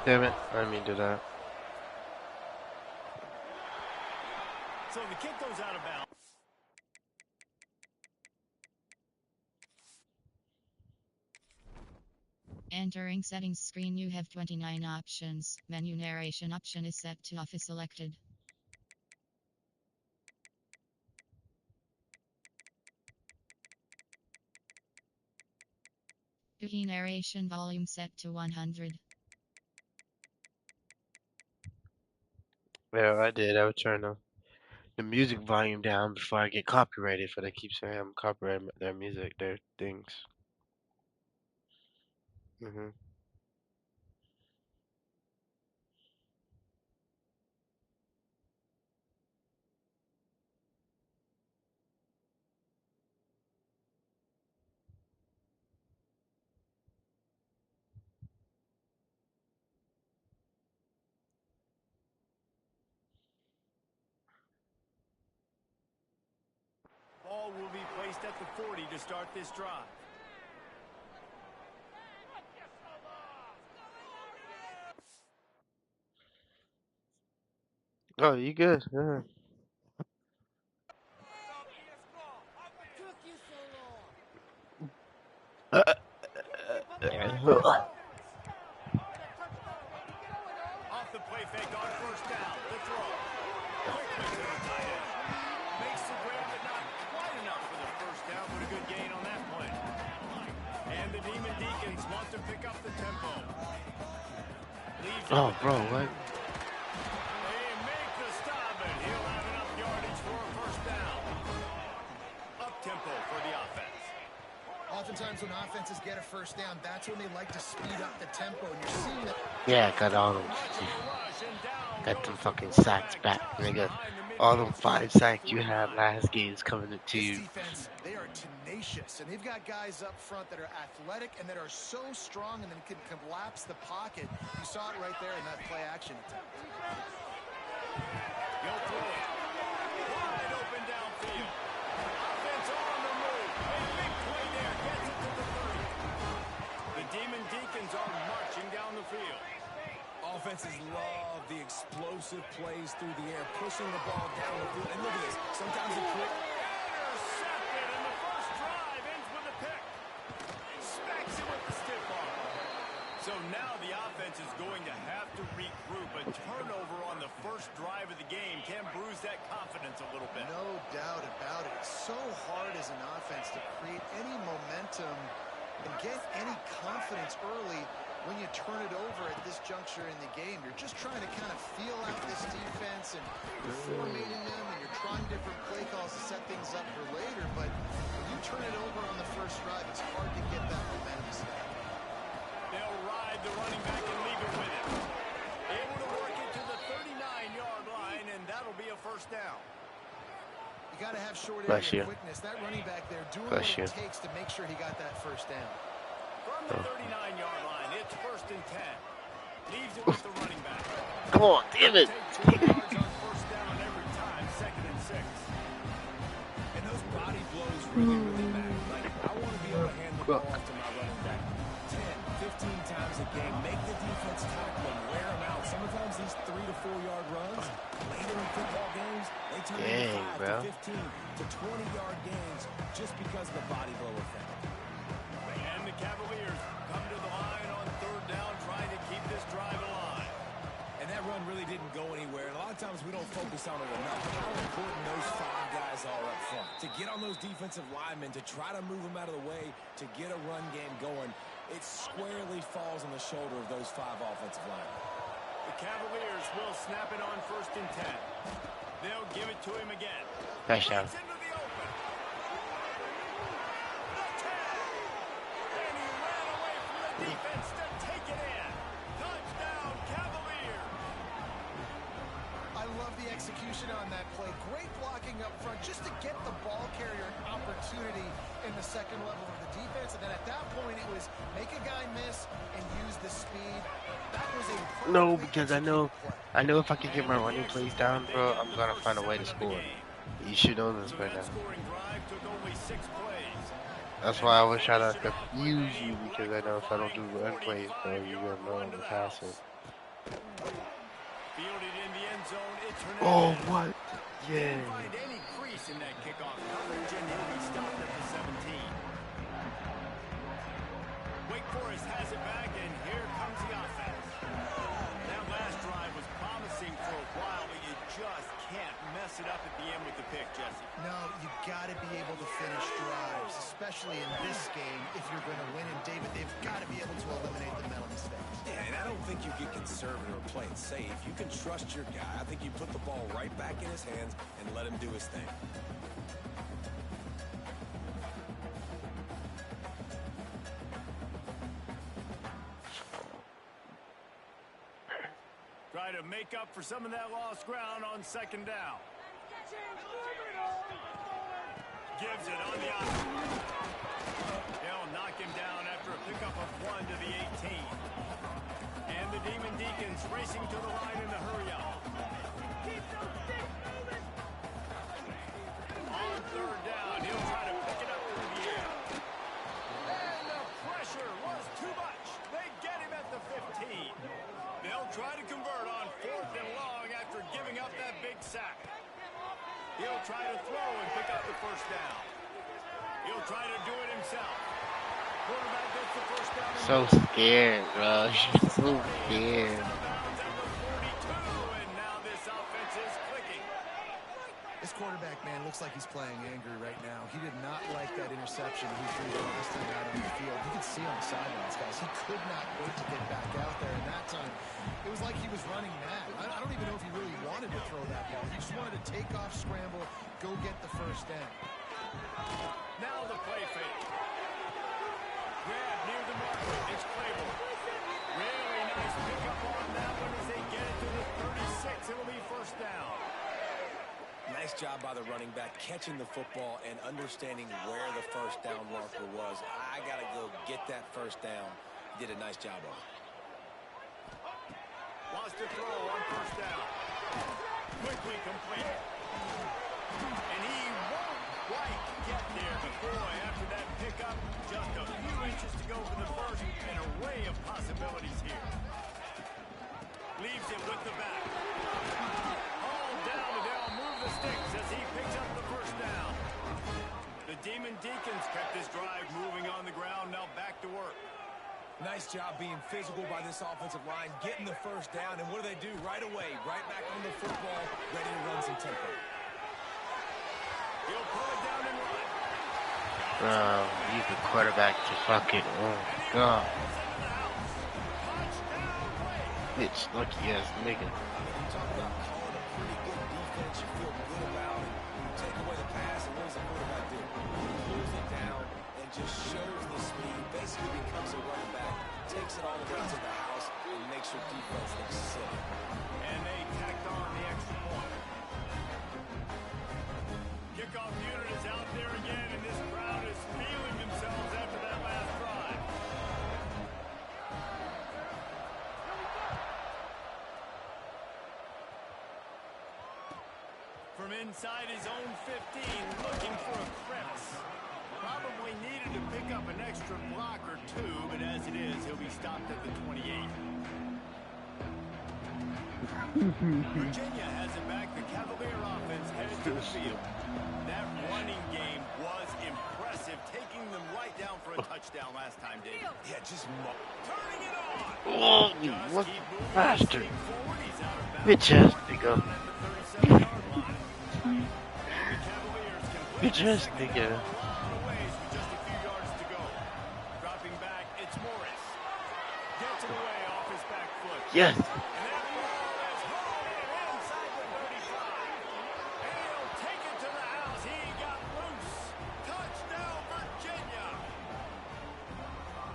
Damn it, I didn't mean to do that. So the kick goes out of bounds. Entering settings screen, you have 29 options. Menu narration option is set to off is selected. Key narration volume set to 100. Yeah, I did. I was turning the music volume down before I get copyrighted for they keep saying I'm copyrighting their music, their things. Mhm. Ball will be placed at the 40 to start this drive. Oh, you good? Yeah. Off the play fake on first down. The throw. Quickly to the tight end. Makes the grab, but not quite enough for the first down, but a good gain on that play. And the Demon Deacons want to pick up the tempo. Leaves it Oh, with the bro, what? back. They make the stop, and he'll have enough yardage for a first down. Up tempo for the offense. Oftentimes when offenses get a first down, that's when they like to speed up the tempo, and you're seeing that. Yeah, I got all them. Got them fucking sacks back, nigga. All them 5 sacks you had last game's coming to This you. defense, they are tenacious, and they've got guys up front that are athletic and that are so strong and then can collapse the pocket. You saw it right there in that play action attempt. He'll throw it. Wide open downfield. Offense on the move. A big play there. Gets it to the 30. The Demon Deacons are marching down the field. Offenses love the explosive plays through the air, pushing the ball down the field. And look at this. Sometimes it quick. Intercepted, and the first drive ends with a pick. Smacks it with the stiff arm. So now the offense is going to have to regroup. A turnover on the first drive of the game can bruise that confidence a little bit. No doubt about it. It's so hard as an offense to create any momentum and get any confidence early when you turn it over at this juncture in the game. You're just trying to kind of feel out this defense, and you're formatting them, and you're trying different play calls to set things up for later. But when you turn it over on the first drive, it's hard to get that momentum set. They'll ride the running back and leave it with him. Able to work it to the 39-yard line, and that'll be a first down. You got to have short Bless area you. quickness. That running back there doing Bless what you. it takes to make sure he got that first down. From the 39-yard line, it's first and 10. Leaves it with the running back. Come on, damn it. Take 2 yards on first down every time, second and 6. And those body blows really, really matter. Like, I want to be able to hand the ball off to my running back 10, 15 times a game. Make the defense tackle them, wear them out. Sometimes these 3 to 4 yard runs, later in football games, they turn into 5 bro. to 15 to 20-yard gains just because of the body blow effect. And the Cavaliers come to the line on third down, trying to keep this drive alive. And that run really didn't go anywhere. And a lot of times we don't focus on it enough. How important those 5 guys are up front. To get on those defensive linemen, to try to move them out of the way, to get a run game going, it squarely falls on the shoulder of those 5 offensive linemen. The Cavaliers will snap it on first and 10. They'll give it to him again. Touchdown. Gets into the open. The 10. And he ran away from the defense to take it in. Touchdown, Cavaliers. I love the execution on that play. Great blocking up front just to get the ball carrier an opportunity in the second level of the defense. And then at that point, it was make a guy miss and use the speed. That was a No, because I know if I can get my running plays down, bro, I'm gonna find a way to score. You should know this by now. Scoring drive took only 6 plays. That's why I was trying to confuse you, because I know if I don't do run plays, bro, you're gonna know the passing. Oh, Hernandez. what? Yeah. Didn't find any crease in that kickoff coverage, and he'll be stopped at the 17. Wake Forest has it back, and here comes the offense. That last drive was promising for a while, but you just can't mess it up at the end with the pick, Jesse. No, you got to be able to finish drives, especially in this game if you're going to win. And David, they've got to be able to eliminate the mental mistakes. Yeah, and I don't think you get conservative or play it safe. You can trust your guy. I think you put the ball right back in his hands and let him do his thing. Try to make up for some of that lost ground on second down. Gives it on the outside. They'll knock him down after a pickup of 1 to the 18. And the Demon Deacons racing to the line in the hurry up. On third down, he'll try to pick it up through the air. And the pressure was too much. They get him at the 15. They'll try to convert on 4th and long after giving up that big sack. He'll try to throw and pick up the first down. He'll try to do it himself. Quarterback gets the first down. So scared, bro. She's so scared. And now this offense is clicking. This quarterback, man, looks like he's playing angry right now. He did not like that interception he threw the last time out on the field. You can see on the sidelines, guys. He could not wait to get back out there. And that time, it was like he was running mad. I don't even know if he really wanted to throw that ball. He just wanted to take off, scramble, go get the first down. Now the play fake. Grab near the marker. It's Claiborne. Really nice pickup on that one as they get it to the 36. It'll be first down. Nice job by the running back, catching the football and understanding where the first down marker was. I got to go get that first down. He did a nice job of it. Wants to throw on first down. Quickly completed. And he won't quite get there. But boy, after that pickup, just a few inches to go for the first. An array of possibilities here. Leaves it with the back. All down, and they'll move the sticks as he picks up the first down. The Demon Deacons kept this drive moving on the ground. Now back to work. Nice job being physical by this offensive line, getting the first down, and what do they do right away? Right back on the football, ready to run some tempo. He'll pull it down and run. Bro, use the quarterback to fucking, oh god. Bitch, lucky ass nigga. You talk about calling a pretty good defense, you feel good about it. You take away the pass, and what does the quarterback do? He pulls it down and just shows the speed, basically becomes a running back, takes it all the way to the house, and makes your defense look silly. And they tacked on the extra point. Kickoff unit is out there again, and this crowd is feeling themselves after that last drive. From inside his own 15, looking for a crevice. Probably needed to pick up an extra block or two, but as it is, he'll be stopped at the 28. Virginia has it back. The Cavalier offense headed to the field. That running game was impressive, taking them right down for a touchdown last time, David. Yeah, just Turning it on. Oh, you Just what keep moving. bastard. Staying forward. He's out of bounds. Bitch ass nigga. At the 37-yard line. And the Cavaliers complete Bitch the ass second nigga. half a long ways with just a few yards to go. Dropping back, it's Morris. Gets it away off his back foot. Yes. And that ball is hauled in inside the 35. And he'll take it to the house. He got loose. Touchdown, Virginia.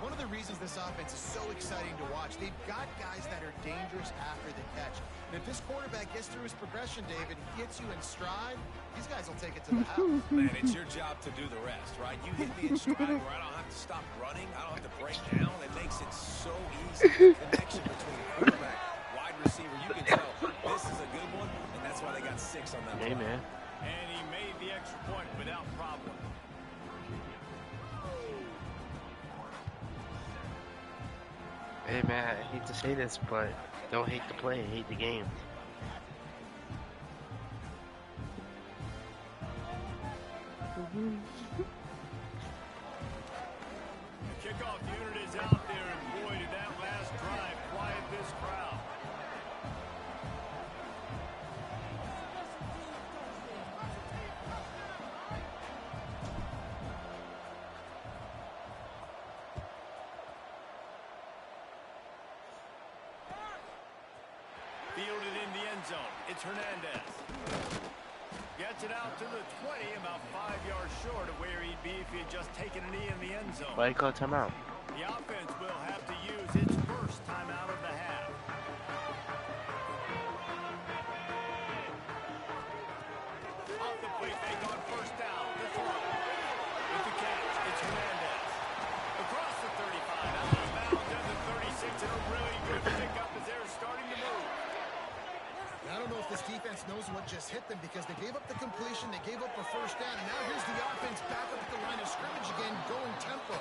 One of the reasons this offense is so exciting to watch, they've got guys that are dangerous after the catch. And if this quarterback gets through his progression, David, gets you in stride, these guys will take it to the house. Man, it's your job to do the rest, right? You hit me in stride where I don't have to stop running. I don't have to break down. It makes it so easy. The connection between quarterback, wide receiver, you can tell this is a good one, and that's why they got 6 on that Hey, play. man. And he made the extra point without problem. Hey, man, I hate to say this, but don't hate the play, hate the game. The kickoff unit is out there, and boy, did that last drive quiet this crowd. Fielded in the end zone. It's Hernandez. Gets it out to the 20, about 5 yards short of where he'd be if he had just taken a knee in the end zone. Why you call timeout? The offense will have to use its first timeout of the half. Off the play fake on first down. The throw. With the catch, it's Hernandez. Across the 35, out of bounds at the 36, and a really good pickup as they're starting to move. I don't know if this defense knows what just hit them because they gave up the completion, they gave up a first down, and now here's the offense back up at the line of scrimmage again, going tempo.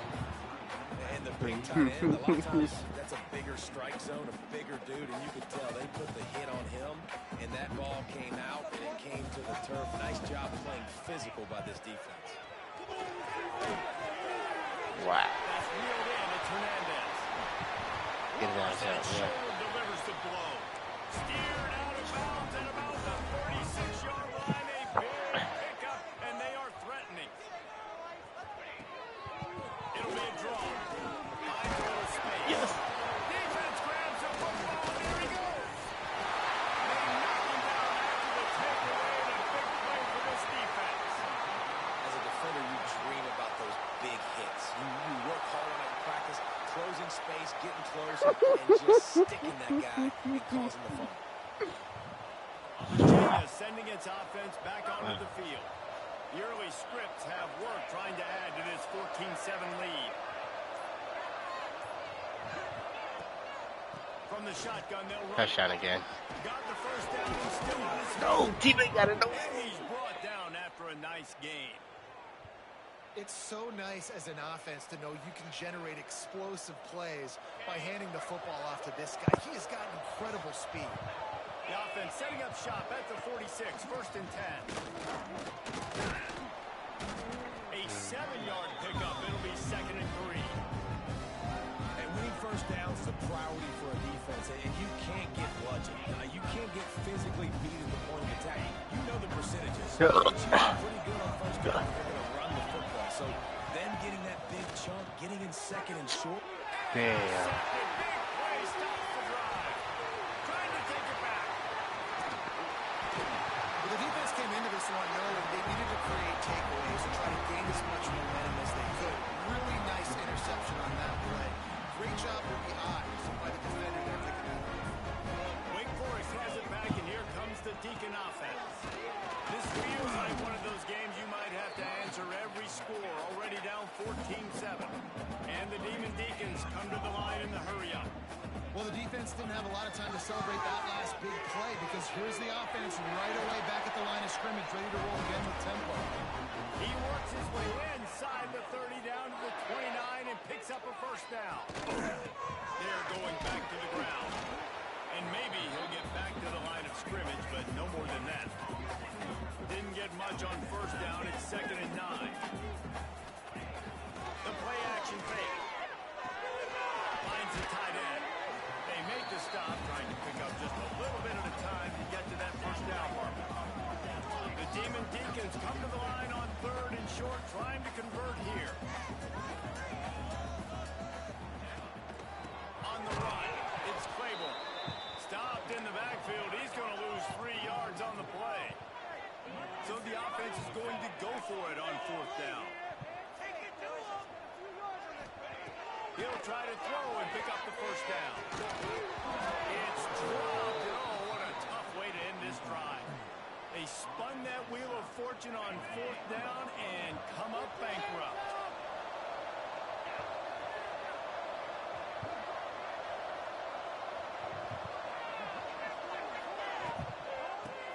And the big tight end, a lot of times that's a bigger strike zone, a bigger dude, and you could tell they put the hit on him, and that ball came out, and it came to the turf. Nice job playing physical by this defense. Wow. That's reeled in. It's Hernandez. Get it out of there, yeah. Delivers the blow. Steered out of bounds at about the 36-yard line. A big pickup, and they are threatening. It'll be a draw. High throw space. Yes. Defense grabs the football, and here he goes. They knock him down after the takeaway, and a big play for this defense. As a defender, you dream about those big hits. You work hard on it in practice, closing space, getting close, and just sticking that guy and causing the fumble. Virginia sending its offense back onto the field. The early scripts have worked trying to add to this 14-7 lead. From the shotgun, they'll run. Touchdown again. Got the first down and still on his No, teammate got it. No. And he's brought down after a nice gain. It's so nice as an offense to know you can generate explosive plays by handing the football off to this guy. He has got incredible speed. The offense setting up shop at the 46, first and 10. A 7-yard pickup. It'll be second and 3. And winning first downs is a priority for a defense, and you can't get bludgeoned. You can't get physically beat at the point of attack. You know the percentages. It's usually pretty good on first down. They're going to run the football. So them getting that big chunk, getting in second and short. Damn. Big play stops the drive. Trying to take it back. Well, the defense came into this one knowing they needed to create takeaways and try to gain as much momentum as they could. Really nice interception on that play. Great job with the eyes by the defender there picking that up. Wake Forest has it back, and here comes the Deacon offense. This feels like one of those games you might have to answer every score, already down 14-7. And the Demon Deacons come to the line in the hurry-up. Well, the defense didn't have a lot of time to celebrate that last big play because here's the offense right away back at the line of scrimmage, ready to roll again with tempo. He works his way inside the 30 down to the 29 and picks up a first down. They're going back to the ground. And maybe he'll get back to the line of scrimmage, but no more than that. Didn't get much on first down. It's second and 9. The play action fake. Finds the tight end. They make the stop, trying to pick up just a little bit at a time to get to that first down mark. The Demon Deacons come to the line on third and short, trying to convert here. On the run, it's Claiborne. Stopped in the backfield. He's going to lose 3 yards on the play. So the offense is going to go for it on fourth down. He'll try to throw and pick up the first down. It's dropped. Oh, what a tough way to end this drive. They spun that wheel of fortune on fourth down and come up bankrupt.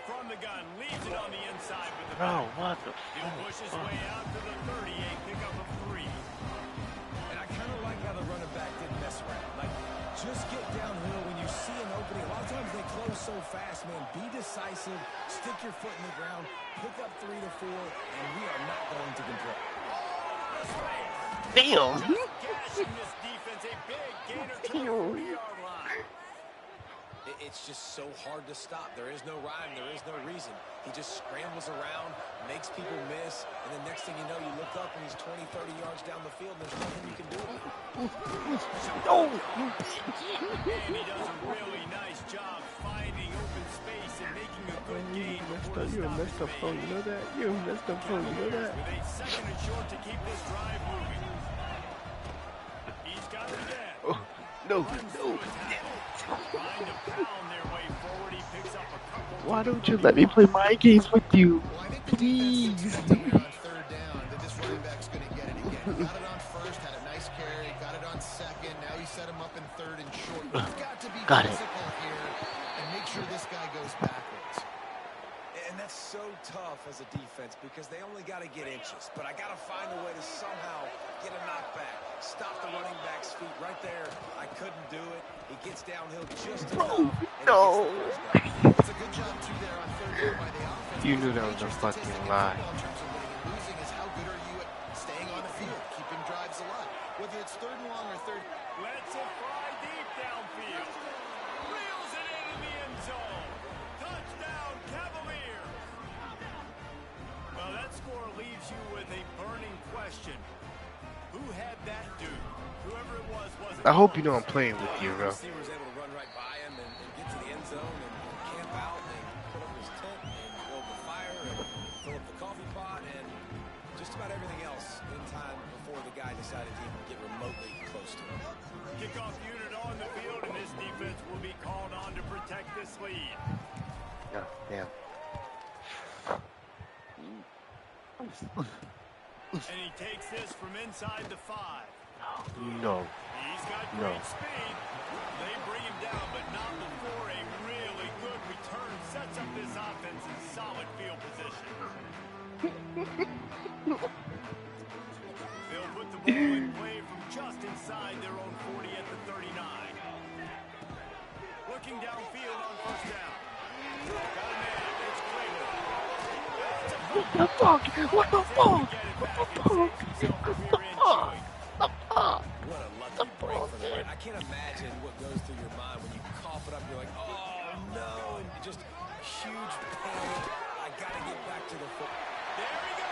From the gun, leaves it on the inside with the Bro, what the He'll push his way out to the 38, pick up a 3. And I kind of like how the running back didn't mess around. Like, just get downhill when you see an opening. A lot of times they close so fast, man. Be decisive, stick your foot in the ground, pick up 3 to 4, and we are not going to control. Damn. Gashing this defense, a big gainer to the 40-yard line. It's just so hard to stop. There is no rhyme. There is no reason. He just scrambles around, makes people miss, and then next thing you know, you look up and he's 20, 30 yards down the field, and there's nothing you can do. Oh. And he does a really nice job finding open space and making a good gain. You're a messed up phone, you know that? You're a messed up phone, you know that? With a second and short to keep this drive moving. He's got it again. Oh, no, no. Trying to pound their way forward. He picks up a couple. Why don't you let me play my games with you? Well, I think the Please. defense expecting here on third down that this running back's going to get it again. Got it on first, had a nice carry, got it on second. Now he set him up in third and short. You've got to be Got it. physical here and make sure this guy goes backwards. And that's so tough as a defense because they only got to get inches. But I got to find a way to somehow get a knockback. Stop the running back's feet right there. I couldn't do it. He gets downhill just enough. And No. It's a good job, too, there on third down by the offense. You knew that was a fucking lie. In terms of winning and losing is how good are you at staying on the field, keeping drives alive. Whether it's third and long or third. Lets it fly deep downfield. Reels it into the end zone. Touchdown, Cavalier. Well, that score leaves you with a burning question. Who had that dude? Whoever it was wasn't. I hope you know I'm playing with you, bro. receiver was able to run right by him and get to the end zone and camp out and put up his tent and build the fire and fill up the coffee pot and just about everything else in time before the guy decided to even get remotely close to him. Kickoff unit on the field, and this defense will be called on to protect this lead. Oh, damn. And he takes this from inside the 5. No. He's got No. great speed. They bring him down, but not before a really good return sets up this offense in solid field position. They'll put the ball in play from just inside their own 40 at the 39. Looking downfield on first down. Got a man. It's Claypool. What the fuck? What the fuck? What the fuck? What the fuck? What a lucky break for the right. I can't imagine what goes through your mind when you cough it up. You're like, oh no, and just huge panic. I gotta get back to the foot. There we go.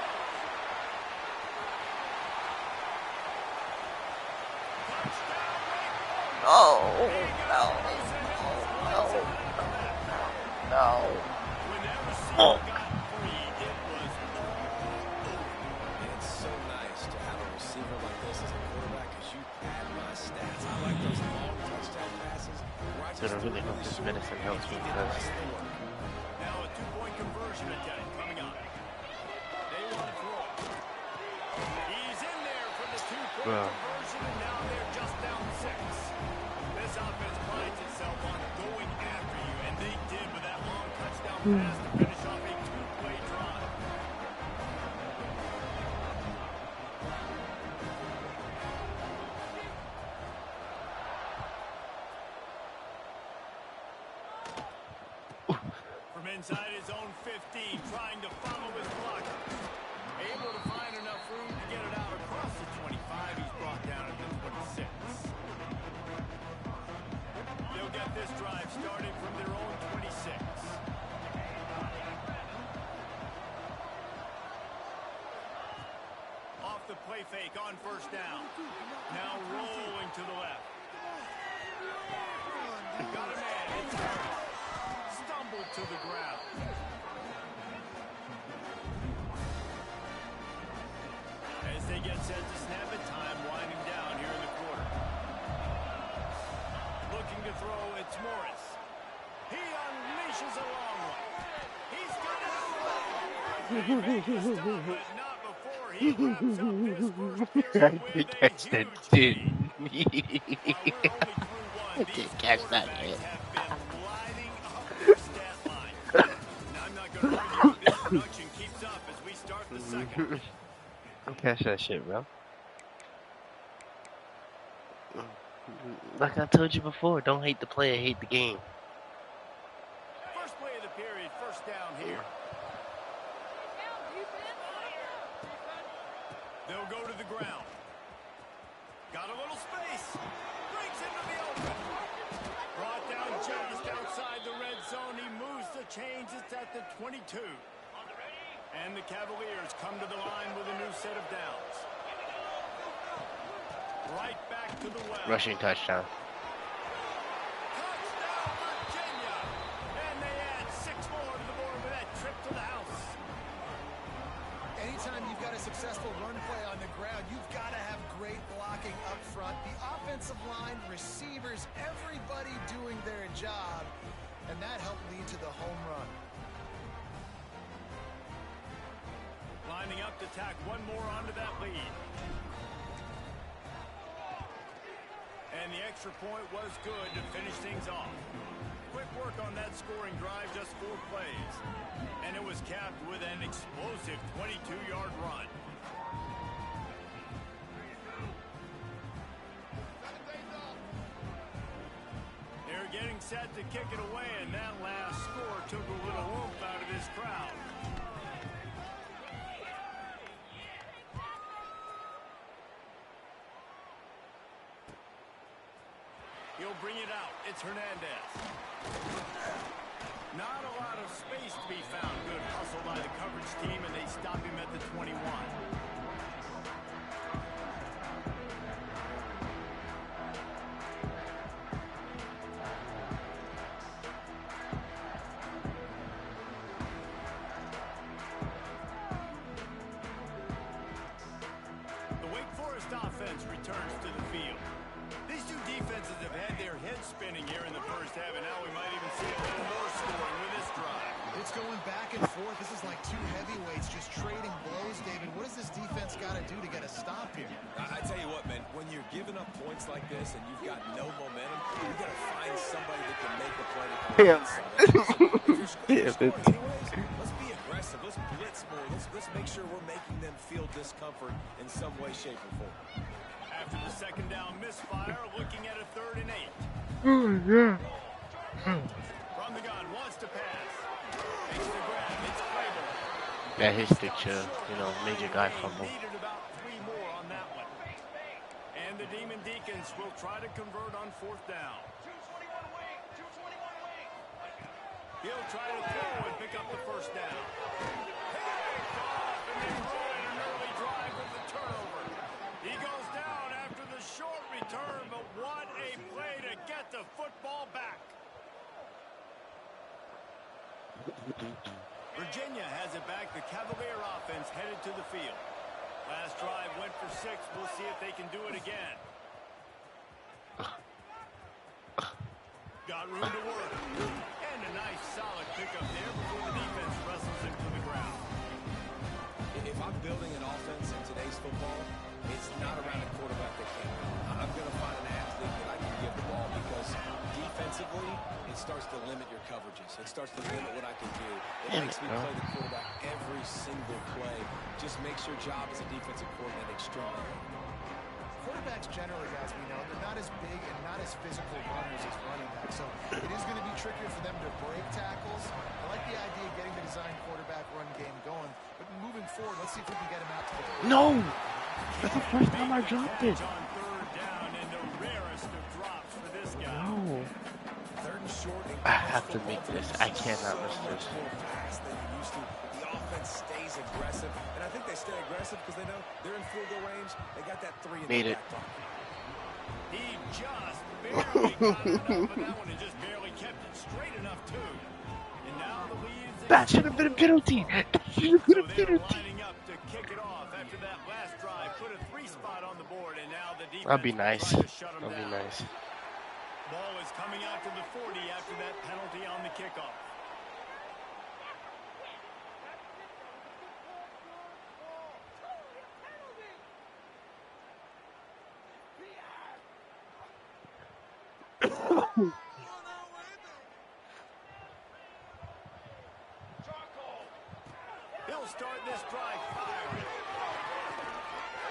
Touchdown, Oh, no. No. when that receiver Oh. got free, it was And it's so nice to have a receiver like this as a quarterback because you pad my stats. I like those long touchdown passes. Where I So I really hope this medicine helps me because now a 2-point conversion attempt coming up. They want to throw it. He's in there for the 2-point Bro. conversion, and now they're just down 6. This offense prides itself on going after you, and they did with that long touchdown pass to finish off a 2-play drive. From inside his own 15, trying to follow his blocker. Able to find enough room to get it out across the 25. He's brought down at the 26. They'll get this drive started from their own 26. Off the play fake on first down. Now rolling to the left. Got a man. It's Harris. Stumbled to the ground. As they get set to snap it, time winding down here in the quarter. Looking to throw, it's Morris. He unleashes a long one. He's got it. He makes the stop, but not before he wraps up his first pitch I with did a catch that huge shit. lead. While we're only through one, I these did catch that quarterbacks shit. have been lighting up the stat line. Now, I'm not going to argue if this production keeps up as we start the second. Catch that shit, bro. Like I told you before, don't hate the player, hate the game. They'll go to the ground. Got a little space. Brings into the open. Brought down just outside the red zone. He moves the chains. It's at the 22. And the Cavaliers come to the line with a new set of downs. Right back to the well. Rushing touchdown. Touchdown, Virginia. And they add 6 more to the board with that trip to the house. Anytime you've got a successful run play on the ground, you've got to have great blocking up front. The offensive line, receivers, everybody doing their job. And that helped lead to the home run. Lining up to tack one more onto that lead. And the extra point was good to finish things off. Quick work on that scoring drive, just 4 plays. And it was capped with an explosive 22-yard run. They're getting set to kick it away, and that last score took a little oomph out of this crowd. He'll bring it out. It's Hernandez. Not a lot of space to be found. Good hustle by the coverage team, and they stop him at the 21. The Wake Forest offense returns to the field. These two defenses have had their heads spinning here in the first half, and now we might even see a little more scoring with this drive. It's going back and forth. This is like 2 heavyweights just trading blows, David. What does this defense got to do to get a stop here? I tell you what, man, when you're giving up points like this and you've got no momentum, you've got to find somebody that can make a play to come inside. If you're scoring anyways, let's be aggressive. Let's blitz more. Let's make sure we're making them feel discomfort in some way, shape, or form. After the second down misfire, looking at a 3rd and 8. Oh, yeah. From the gun, wants to pass. Makes the grab. It's Claiborne. That hits the major guy fumble. Needed about 3 more on that one. And the Demon Deacons will try to convert on 4th down. He'll try to throw and pick up the 1st down. Picked off, and they ruin an early drive with the turnover. He goes down after the short return, but what a play to get the football back. Virginia has it back. The Cavalier offense headed to the field. Last drive went for 6. We'll see if they can do it again. Got room to work. And a nice solid pickup there before the defense wrestles him to the ground. If I'm building an offense in today's football, it's not around a quarterback that can't run. I'm going to find an athlete that I can give the ball because defensively, it starts to limit your coverages. It starts to limit what I can do. It makes me play the quarterback every single play. Just makes your job as a defensive coordinator extremely hard. Quarterbacks generally, guys, we know, they're not as big and not as physical runners as running backs. So it is going to be trickier for them to break tackles. I like the idea of getting the design quarterback run game going. But moving forward, let's see if we can get him out to the field. No! That's the first time I dropped it. On 3rd down, and the rarest of drops for this guy. No. 3rd and short. I have to make this. I cannot miss this. The offense stays aggressive, and I think they stay aggressive because they know they're in field goal range. They got that 3 in Made the it. back pocket. He just barely got it up, but that one he just barely kept it straight enough, too. And now the lead's That should have been a penalty. That should have been a So they're penalty. lining up to kick it off after that last drive. Put a 3 spot on the board, and now the defense That'd be will nice. try to shut 'em That'd be down. nice. Ball is coming out to the 40 after that penalty on the kickoff. He'll start this drive firing.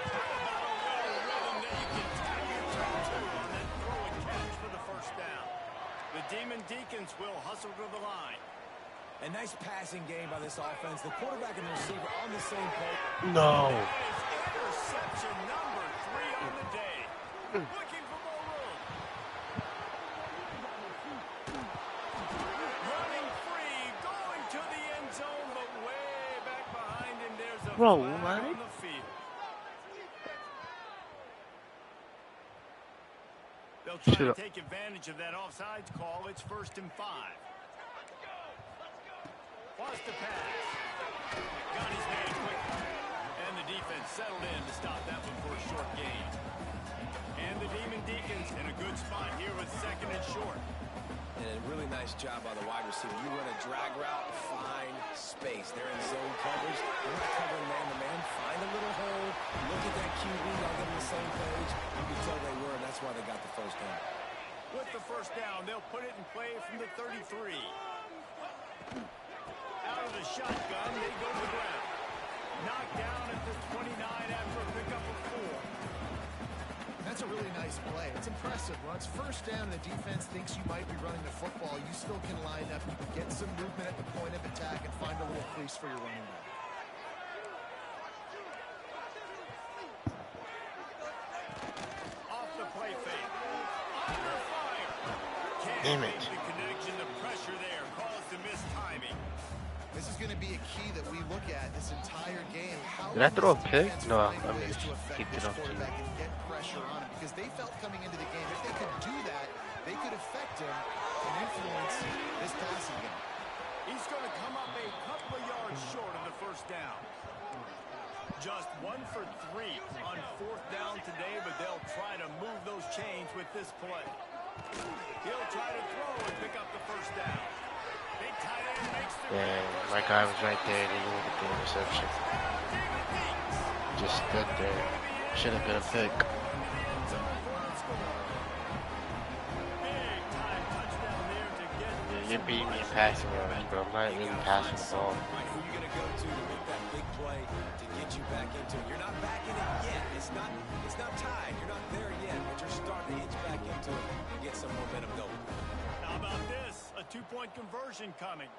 About a little rhythm that you can tap your toe to on that throw and catch for the 1st down. The Demon Deacons will hustle to the line. A nice passing game by this offense. The quarterback and the receiver on the same page. No. That is interception number 3 on the day. Looking for more room. Running free, going to the end zone, but way back behind him. There's a Bro, flag what? on the field. They'll try to take advantage of that offsides call. It's 1st and 5. Wants to pass. Got his man quickly. And the defense settled in to stop that one for a short gain. And the Demon Deacons in a good spot here with 2nd and short. And a really nice job by the wide receiver. You run a drag route, find space. They're in zone coverage. They're not covering man-to-man. Find a little hole. Look at that QB. Y'all get on the same page. You can tell they were, and that's why they got the first down. With the first down, they'll put it in play from the 33. Out of the shotgun, they go to the ground. Knocked down at the 29 after a pickup of 4. That's a really nice play. It's impressive. When it's first down and the defense thinks you might be running the football, you still can line up. You can get some movement at the point of attack and find a little crease for your running back. Off the play fake. Under fire. Damn Can't it. make the connection. The pressure there caused the missed timing. This is going to be a key that we look at this entire game. How Did I throw a does pick? defense No, find I mean, ways to just affect kicked this it off to you. quarterback and get pressure on him? Because they felt coming into the game, if they could do that, they could affect him and influence this passing game. He's going to come up a couple of yards short of the first down. Just 1 for 3 on 4th down today, but they'll try to move those chains with this play. He'll try to throw and pick up the first down. Big tight end makes the Dang, my guy was right there. They didn't get the interception. Just stood there. Should have been a pick. big time touchdown there to get Yeah, you're beating me in passing yards, but I'm not really passing the ball. Right, who you going to go to make that big play to get you back into it? You're not back in it yet. It's not tied. You're not there yet, but you're starting to inch back into it and get some momentum going. How about this? A 2-point conversion coming.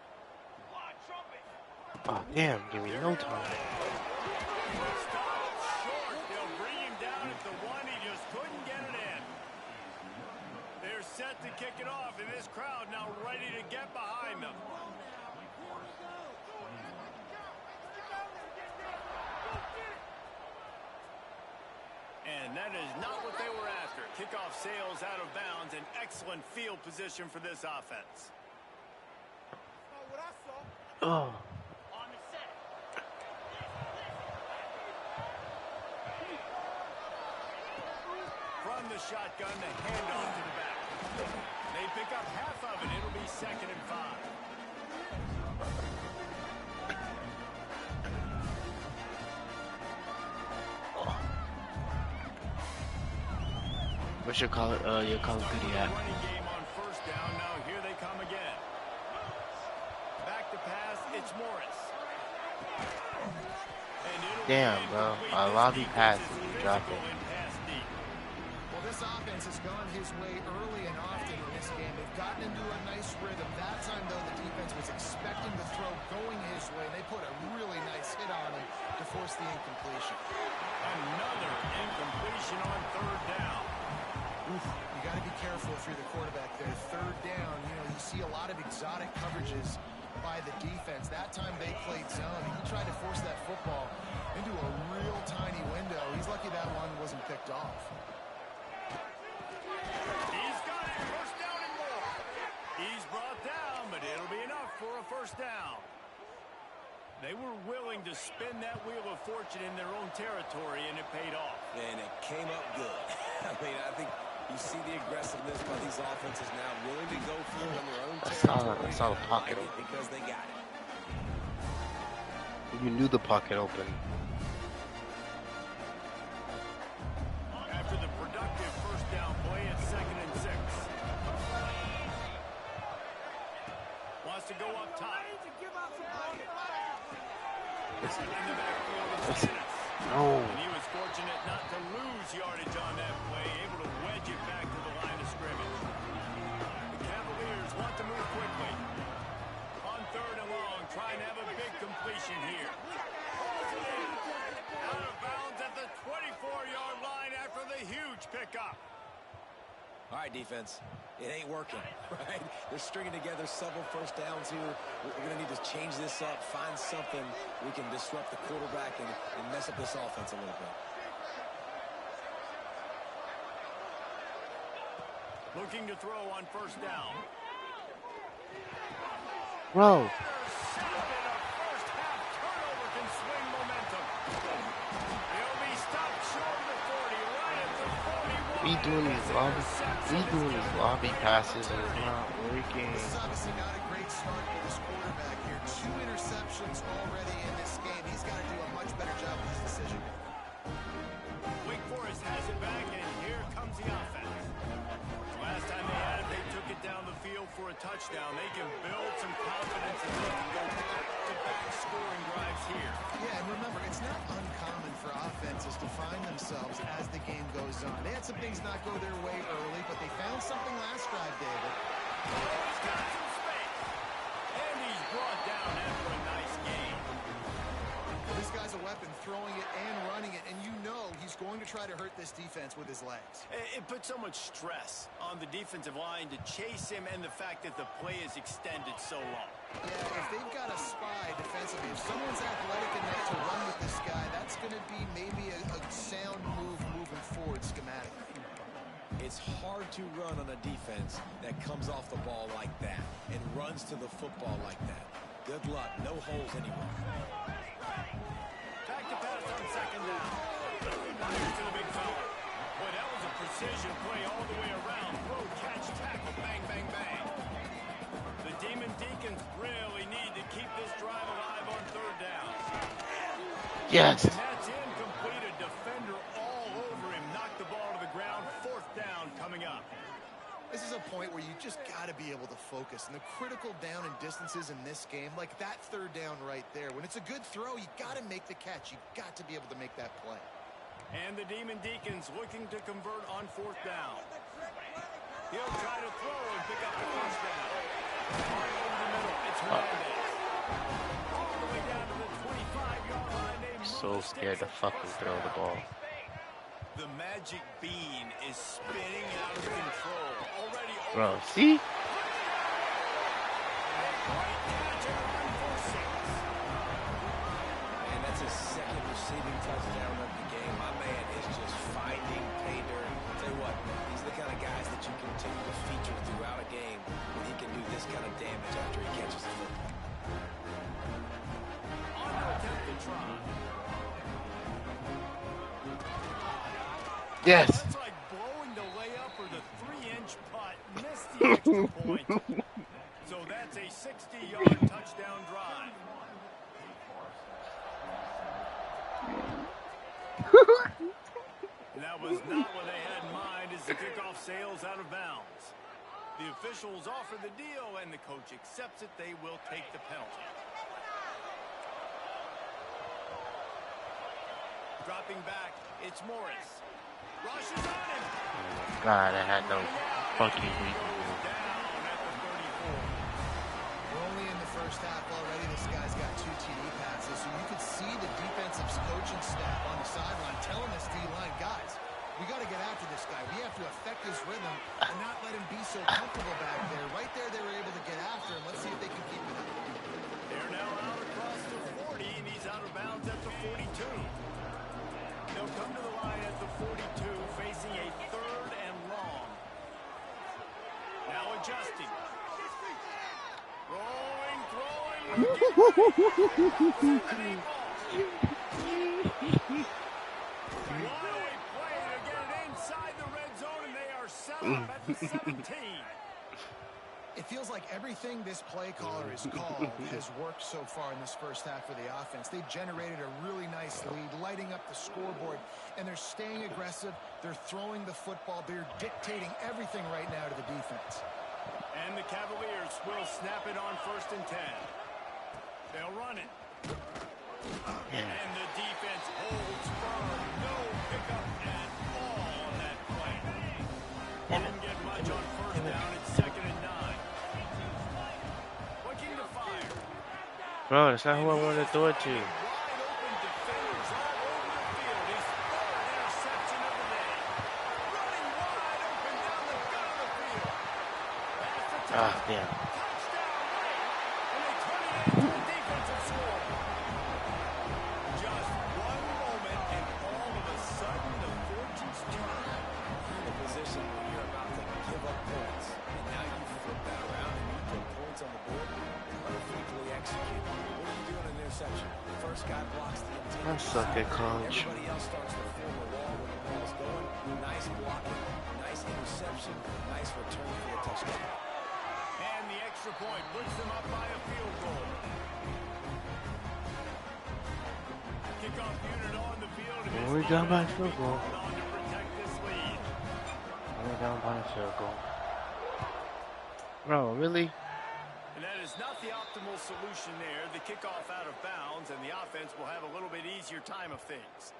Oh, damn, give me no time. Stopped short. They'll bring him down at the 1. He just couldn't get it in. They're set to kick it off, and this crowd now ready to get behind them. And that is not what they were after. Kickoff sails out of bounds. An excellent field position for this offense. Oh. From the shotgun, the handoff to the back. They pick up half of it. It'll be 2nd and 5. What's your Call of Duty app? Running game on first down. Now here they come again. Back to pass. It's Morris. And it'll Damn, be bro. incomplete. A This lobby defense pass is and you physical drop it. and pass deep. Well, this offense has gone his way early and often in this game. They've gotten into a nice rhythm. That time, though, the defense was expecting the throw going his way. They put a really nice hit on him to force the incompletion. Another incompletion on 3rd down. You got to be careful if you're the quarterback there. 3rd down, you see a lot of exotic coverages by the defense. That time they played zone. He tried to force that football into a real tiny window. He's lucky that one wasn't picked off. He's got it. First down and more. He's brought down, but it'll be enough for a first down. They were willing to spin that wheel of fortune in their own territory, and it paid off. And it came up good. I mean, I think you see the aggressiveness by these offenses now, willing to go for it on their own territory. I saw the pocket Like it open. because they got it. You knew the pocket open. After the productive first down play, it's 2nd and 6. Wants to go up top. In the backfield is Dennis. No. And he was fortunate not to lose yardage on that play, able to wedge it back to the line of scrimmage. The Cavaliers want to move quickly. On 3rd and Huge pickup. All right, defense. It ain't working, right? They're stringing together several first downs here. We're going to need to change this up, find something we can disrupt the quarterback and mess up this offense a little bit. Looking to throw on first down. Bro. First half turnover can swing momentum. He'll be stopped short of the 40, right at the 41. We doing these lobby passes and it's not working. This is obviously not a great start for this quarterback here. 2 interceptions already in this game. He's got to do a much better job with his decision. Wake Forest has it back, and here comes the offense. Last time they had it, they took it down the field for a touchdown. They can build some confidence and they can go back-to-back scoring drives here. Yeah, and remember, it's not uncommon for offenses to find themselves as the game goes on. They had some things not go their way early, but they found something last drive, David. He's got some space. And he's brought down after a nice game. This guy's a weapon, throwing it and running it, and you know he's going to try to hurt this defense with his legs. It puts so much stress on the defensive line to chase him and the fact that the play is extended so long. Yeah, if they've got a spy defensively, if someone's athletic enough to run with this guy, that's going to be maybe a sound move moving forward schematically. It's hard to run on a defense that comes off the ball like that and runs to the football like that. Good luck. No holes anywhere. Back to pass on second down. Here's to the big fella. Boy, that was a precision play all the way around. Throw, catch, tackle, bang, bang, bang. The Demon Deacons really need to keep this drive alive on third down. Yes. And that's incomplete. A defender all over him. Knocked the ball to the ground. Fourth down coming up. This is a point where you just got to be able to focus. And the critical down and distances in this game, like that third down right there, when it's a good throw, you got to make the catch. You got to be able to make that play. And the Demon Deacons looking to convert on fourth down. He'll try to throw and pick up the first down. Right over the middle. It's Hernandez. All the way down to the 25-yard line. I'm so scared to fucking throw the ball. The magic bean is spinning out of control. Already over. Bro, see? And that's his second receiving touchdown of the game. My man is just finding pay dirt. Tell you what, these are the kind of guys that you continue to feature throughout a game when he can do this kind of damage after he catches the football. On to attempt the try. Yes. That's like blowing the layup or the 3-inch putt. Missed the extra point. So that's a 60-yard touchdown drive. That was not what they had in mind as the kickoff sails out of bounds. The officials offer the deal, and the coach accepts it. They will take the penalty. Dropping back, it's Morris. Rushes on him. God, I had no fucking week. Down at the 34. We're only in the first half already. This guy's got 2 TD passes, so you could see the defensive coaching staff on the sideline telling this D-line, guys, we got to get after this guy. We have to affect his rhythm and not let him be so comfortable back there. Right there, they were able to get after him. Let's see if they can keep it up. They're now out across the 40, and he's out of bounds at the 42. They'll come to the line at the 42, facing a third and long. Now adjusting. Rolling, throwing. Wildly playing to get it inside the red zone, and they are set up at the 17. It feels like everything this play caller has called has worked so far in this first half for the offense. They've generated a really nice lead, lighting up the scoreboard, and they're staying aggressive. They're throwing the football. They're dictating everything right now to the defense. And the Cavaliers will snap it on 1st and 10. They'll run it. And the defense holds firm. No pickup at all on that play. Didn't get much on first down. It's 2nd and 9. Looking to fire. Bro, that's not who I wanted to throw it to. Wide open defenders all over the field. His 3rd interception of the day. Ah, damn. And they turn it into a defensive score. Just one moment, and all of a sudden, the fortunes turn. You're in a position where you're about to give up points. And now you flip that around and you put points on the board. Perfectly executed. What are you doing in interception? First guy blocks the intended I suck at shot. college. Everybody else starts to form a wall when the ball's going. Nice blocking, nice interception, nice return for a touchdown. And the extra point puts them up by a field goal. Kickoff unit on the field. And We're down by a field goal. on to protect this lead. We're down by a field goal. Bro, really? And that is not the optimal solution there. The kickoff out of bounds, and the offense will have a little bit easier time of things.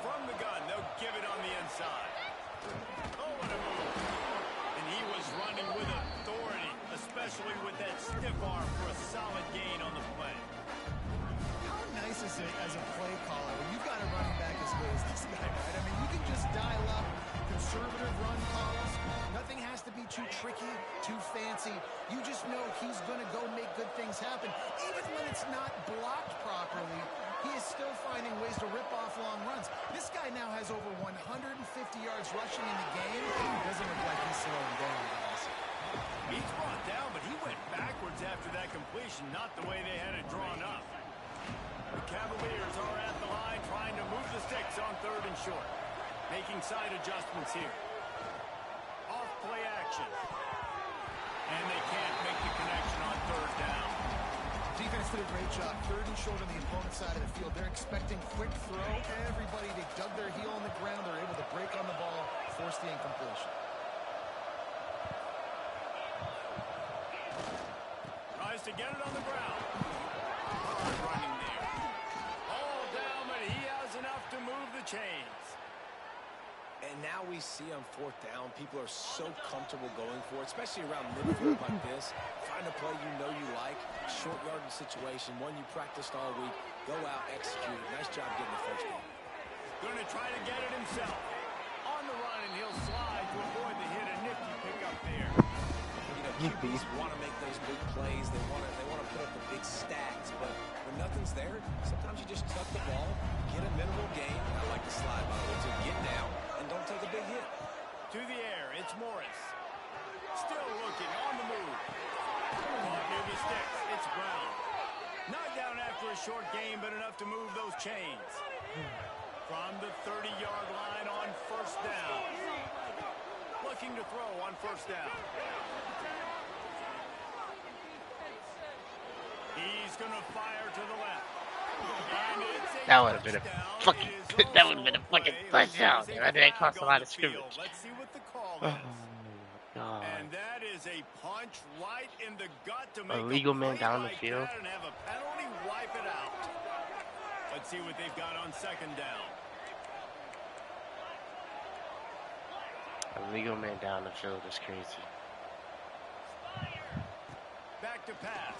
From the gun, they'll give it on the inside. Oh, what a move. And he was running with authority, especially with that stiff arm for a solid gain on the play. How nice is it as a play caller when you've got a running back as good as this guy, right? I mean, you can just dial up conservative run calls. Nothing has to be too tricky, too fancy. You just know he's going to go make good things happen. Even when it's not blocked properly, he is still finding ways to rip off long runs. This guy now has over 150 yards rushing in the game. Doesn't look like he's slowing down, guys. He's brought down, but he went backwards after that completion, not the way they had it drawn up. The Cavaliers are at the line trying to move the sticks on 3rd and short. Making side adjustments here. Off play action. And they can't make the connection on 3rd down. Defense did a great job. 3rd and short on the opponent's side of the field. They're expecting quick throw. Everybody, they dug their heel on the ground. They're able to break on the ball, force the incompletion. Tries to get it on the ground. Hard running there. All down, but he has enough to move the chains. And now we see on 4th down, people are so comfortable going for it, especially around midfield like this. Find a play you know you like, short yardage situation, one you practiced all week. Go out, execute it. Nice job getting the first down. Going to try to get it himself. On the run, and he'll slide to avoid the hit. A nifty pickup there. You know, QBs want to make those big plays. They want to put up the big stats, but when nothing's there, sometimes you just tuck the ball, get a minimal gain. I like the slide, by the way, to get down and don't take a big hit. To the air, it's Morris. Still looking, on the move. Caught near the sticks, it's Brown. Not down after a short gain, but enough to move those chains. From the 30-yard line on 1st down. Looking to throw on 1st down. He's going to fire to the left. That would have been a fucking. That would have been a fucking touchdown. I think it cost a lot of scrimmage. Let's see what the call Oh is. my god. And that is a punch right in the gut to make Illegal a man play down the like field. that and have a penalty wipe it out. Let's see what they've got on 2nd down. A legal man down the field is crazy. Back to pass.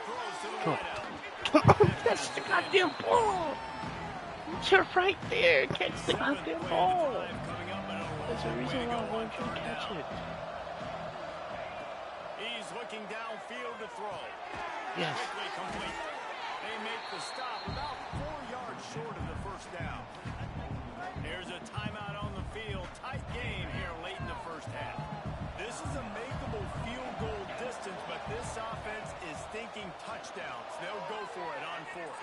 Throws to the Come right out. Catch the goddamn ball! You're right there! Catch the goddamn ball! There's a reason why I want you to catch it. He's looking downfield to throw. Yes. Quickly complete. They make the stop about 4 yards short of the 1st down. There's a timeout on the field. Tight game here late in the 1st half. This is a makeable field goal distance, but this offense is thinking touchdowns. They'll go for it on 4th.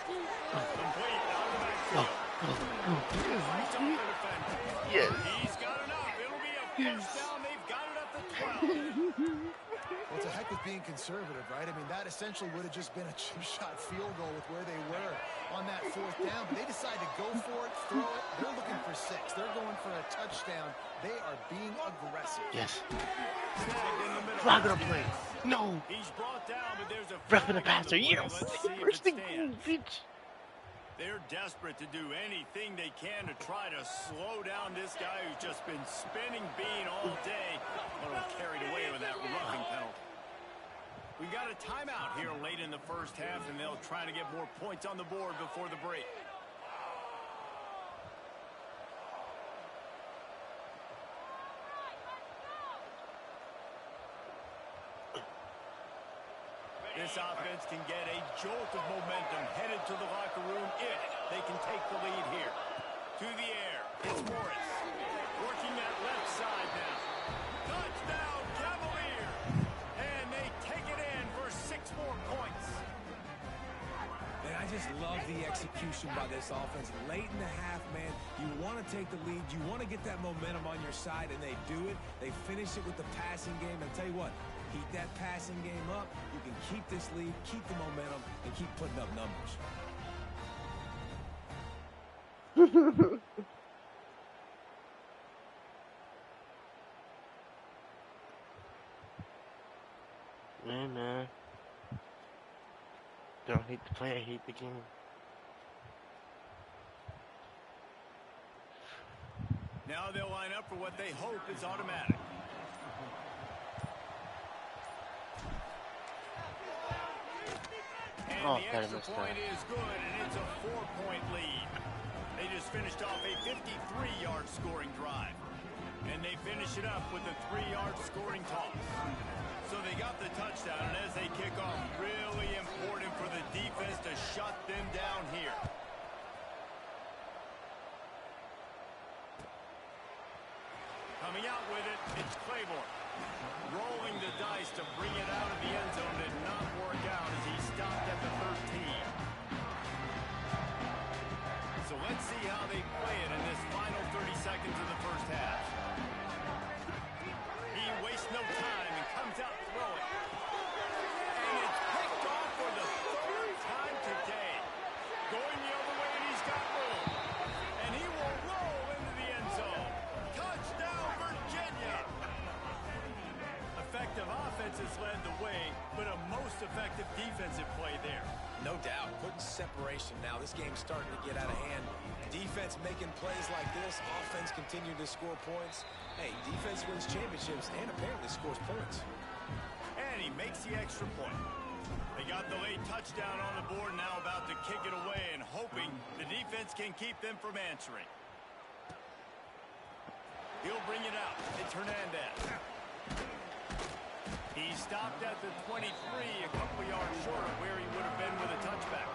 Complete out of the backfield. Right on the defender. Yes. He's got enough. It'll be a 1st down. They've got it up to 12. Well, it's a heck of being conservative, right? I mean, that essentially would have just been a chip shot field goal with where they were on that 4th down. But they decided to go for it, throw it. They're looking for 6. They're going for a touchdown. They are being aggressive. Yes. Snagged in the middle. Flag on the play. No. He's brought down, but there's a Roughing the flag on passer. play. Yes. Let's see if First it thing, stands. bitch. They're desperate to do anything they can to try to slow down this guy who's just been spinning bean all day. A little carried away with that roughing penalty. We got a timeout here late in the first half, and they'll try to get more points on the board before the break. This offense can get a jolt of momentum headed to the locker room if they can take the lead here. To the air, it's Morris. Working that left side now. Touchdown, Cavaliers! And they take it in for 6 more points. Man, I just love the execution by this offense. Late in the half, man, you want to take the lead. You want to get that momentum on your side, and they do it. They finish it with the passing game. And I'll tell you what, keep that passing game up. You can keep this lead, keep the momentum, and keep putting up numbers. Man. Don't hate the play, I hate the game. Now they'll line up for what they hope is automatic. And the extra point is good, and it's a 4-point lead. They just finished off a 53-yard scoring drive. And they finish it up with a 3-yard scoring toss. So they got the touchdown, and as they kick off, really important for the defense to shut them down here. Coming out with it, it's Claiborne. Rolling the dice to bring it out of the end zone did not work out as he stopped at the 13. So let's see how they play it in this final 30 seconds of the first half. He wastes no time and comes out throwing. And it's picked off for the 3rd time today. Going the other way, and he's got room. And he will roll into the end zone. Touchdown, Virginia! Effective offense has led the way, but a most effective defensive play there. No doubt. Putting separation now. This game's starting to get out of hand. Defense making plays like this. Offense continuing to score points. Hey, defense wins championships and apparently scores points. And he makes the extra point. They got the late touchdown on the board, now about to kick it away and hoping the defense can keep them from answering. He'll bring it out. It's Hernandez. He stopped at the 23, a couple yards short of where he would have been with a touchback.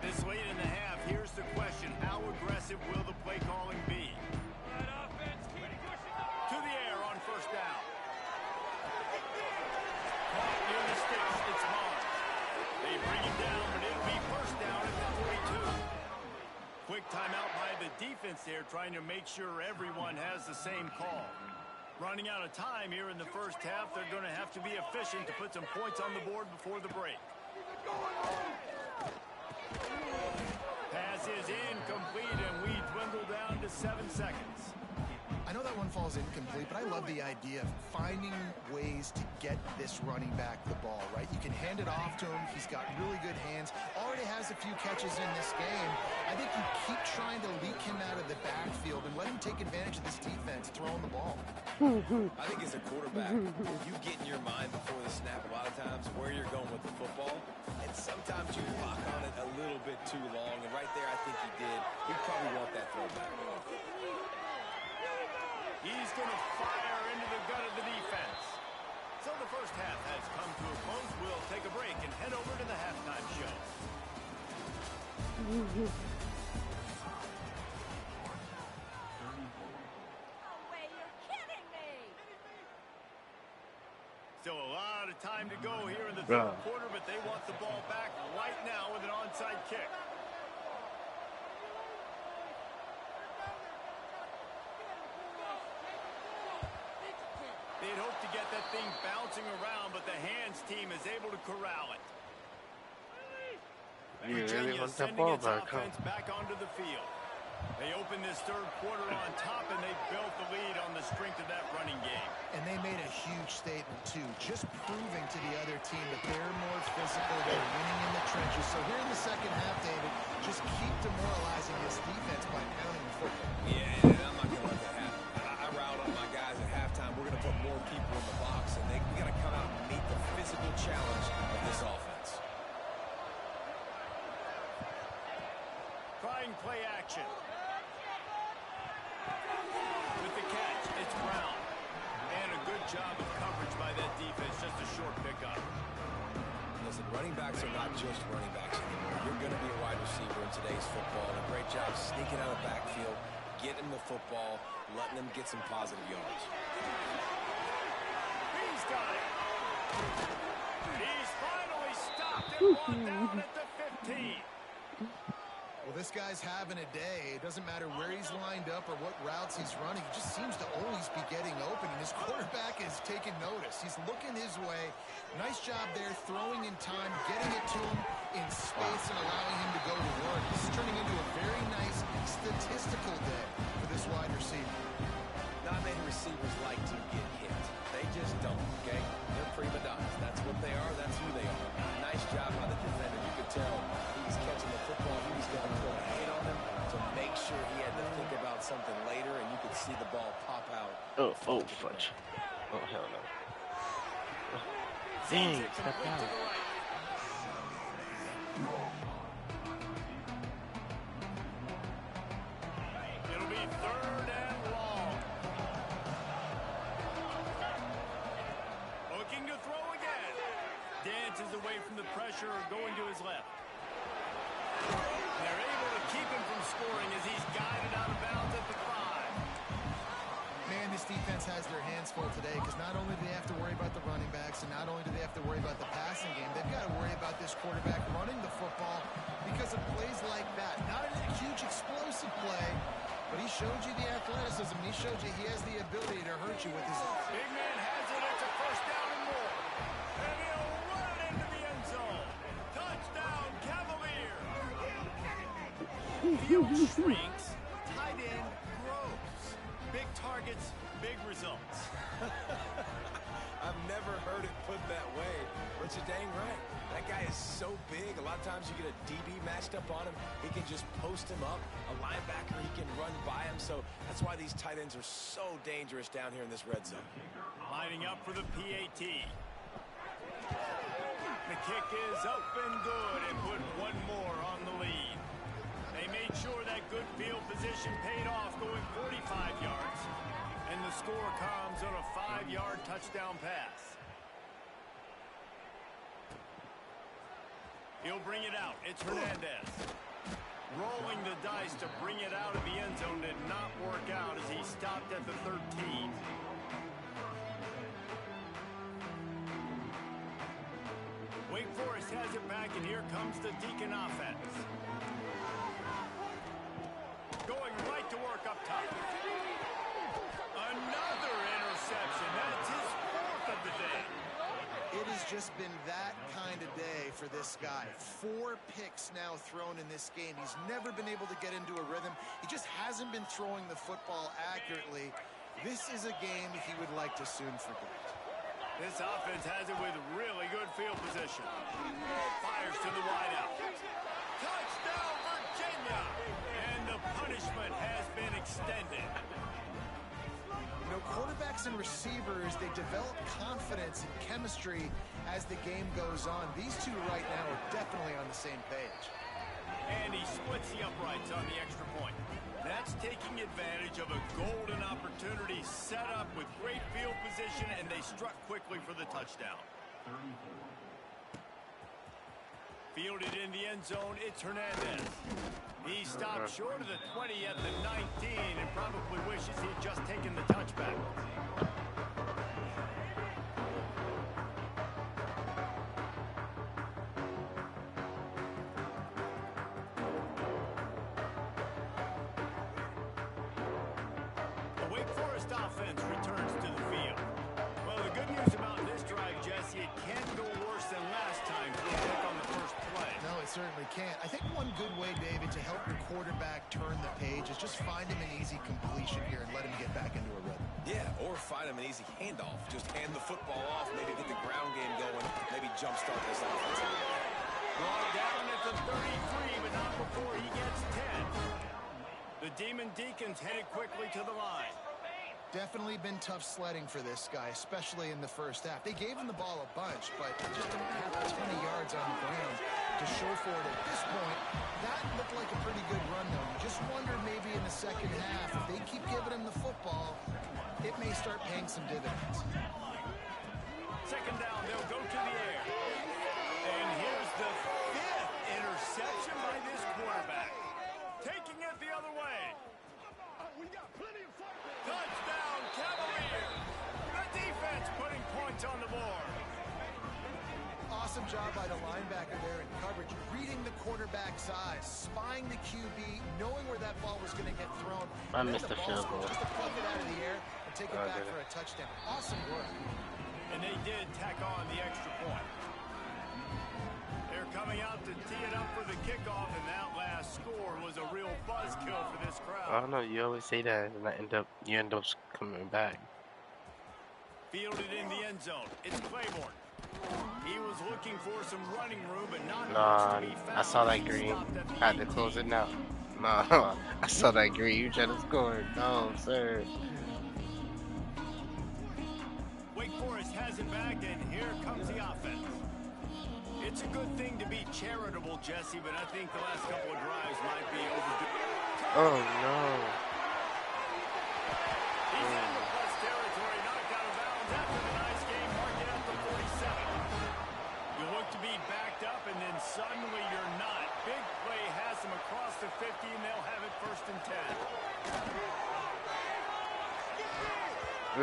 This late in the half, here's the question. How aggressive will the play calling be? To the air on first down. Caught near the sticks, it's Mars. They bring him down, but it'll be first down at the 42. Quick timeout by the defense there, trying to make sure everyone has the same call. Running out of time here in the first half, they're going to have to be efficient to put some points on the board before the break. Pass is incomplete, and we dwindle down to 7 seconds. I know that one falls incomplete, but I love the idea of finding ways to get this running back the ball, right? You can hand it off to him. He's got really good hands. Already has a few catches in this game. I think you keep trying to leak him out of the backfield and let him take advantage of this defense throwing the ball. I think as a quarterback, you get in your mind before the snap a lot of times where you're going with the football, and sometimes you lock on it a little bit too long, and right there I think he did. He probably want that throwback. He's going to fire into the gut of the defense. So the first half has come to a close. We'll take a break and head over to the halftime show. Still a lot of time to go here in the third quarter, but they want the ball back right now with an onside kick. They'd hope to get that thing bouncing around, but the hands team is able to corral it. You really Virginia want that sending ball its back, huh? offense back onto the field. They open this third quarter on top, and they built the lead on the strength of that running game. And they made a huge statement, too. too, just proving to the other team that they're more physical, they're winning in the trenches. So here in the second half, David, just keep demoralizing this defense by pounding the football. Yeah, and I'm not going to let that happen. I riled up my guys at halftime. We're going to put more people in the box, and we got to come out and meet the physical challenge of this offense. Trying play action. With the catch, it's Brown. And a good job of coverage by that defense, just a short pickup. Listen, running backs are not just running backs anymore. You're going to be a wide receiver in today's football. And a great job sneaking out of the backfield, getting the football, letting them get some positive yards. He's got it. He's finally stopped and brought down at the 15. Well, this guy's having a day. It doesn't matter where he's lined up or what routes he's running. He just seems to always be getting open, and his quarterback is taking notice. He's looking his way. Nice job there, throwing in time, getting it to him in space and allowing him to go to work. This is turning into a very nice statistical day for this wide receiver. Not many receivers like to get hit. They just don't, okay? They're prima donnas. That's what they are. That's who they are. Nice job by the defender. You could tell he was catching the football. He was going to put a hand on him to make sure he had to think about something later, and you could see the ball pop out. Oh, fudge. Oh, hell no. Oh. Dang, step out. It'll be 3rd and long. Looking to throw again. Dances away from the pressure, going to his left. They're able to keep him from scoring as he's guided out of bounds at the 5. Man, this defense has their hands full today because not only do they have to worry about the running backs and not only do they have to worry about the passing game, they've got to worry about this quarterback running the football because of plays like that. Not a huge explosive play, but he showed you the athleticism. He showed you he has the ability to hurt you with his... Big man has it. It's a 1st down and more. And he'll run it into the end zone. Touchdown, Cavaliers. Field shrinks. Tight end grows. Big targets, big results. I've never heard it put that way, but you're dang right. That guy is so big. A lot of times you get a DB matched up on him. He can just post him up. A linebacker, he can run by him. So that's why these tight ends are so dangerous down here in this red zone. Lining up for the PAT. The kick is up and good and put one more on the lead. They made sure that good field position paid off, going 45 yards. And the score comes on a 5-yard touchdown pass. He'll bring it out. It's Hernandez. Rolling the dice to bring it out of the end zone did not work out as he stopped at the 13. Wake Forest has it back, and here comes the Deacon offense. Going right to work up top. Another interception. That's his 4th of the day. It has just been that kind of day for this guy. 4 picks now thrown in this game. He's never been able to get into a rhythm. He just hasn't been throwing the football accurately. This is a game he would like to soon forget. This offense has it with really good field position. Fires to the wideout. Touchdown, Virginia! And the punishment has been extended. You know, quarterbacks and receivers, they develop confidence and chemistry as the game goes on. These two right now are definitely on the same page. And he splits the uprights on the extra point. That's taking advantage of a golden opportunity set up with great field position, and they struck quickly for the touchdown. Fielded in the end zone, it's Hernandez. He stopped short of the 20 at the 19 and probably wishes he'd just taken the touchback. The Wake Forest offense returns to the field. Well, the good news about this drive, Jesse, it can't go worse than last time for a pick on the first play. No, it certainly can't. I think one good way, David, to help your quarterback turn the page is just find him an easy completion here and let him get back into a rhythm. Yeah, or find him an easy handoff. Just hand the football off, maybe get the ground game going, maybe jumpstart this offense. Brought down at the 33, but not before he gets 10. The Demon Deacons headed quickly to the line. Definitely been tough sledding for this guy, especially in the first half. They gave him the ball a bunch, but just didn't have a ton of yards on the ground to show for it at this point. That looked like a pretty good run, though. You just wonder maybe in the second half, if they keep giving him the football, it may start paying some dividends. Second down, they'll go to the air. And here's the 5th interception by this quarterback. Taking it the other way. Touchdown, Cavaliers. The defense putting points on the board. Awesome job by the linebacker there in coverage, reading the quarterback's eyes, spying the QB, knowing where that ball was going to get thrown. I missed the field goal. Just to pluck it out of the air and take it back for a touchdown. Awesome work. And they did tack on the extra point. They're coming out to tee it up for the kickoff, and that last score was a real buzzkill for this crowd. I don't know. You always say that, and you end up coming back. Fielded in the end zone. It's Claiborne. He was looking for some running room, but not Nah, much to be found. I saw that green. I had to close it now. Nah, I saw that green. You tried to score. No, sir. Wake Forest has it back, and here comes the offense. It's a good thing to be charitable, Jesse, but I think the last couple of drives might be overdue. Oh, no. He's in the plus territory, knocked out of bounds after the nice game, marked it at the 47. You look to be backed up, and then suddenly you're not. Big play has them across the 50, and they'll have it 1st and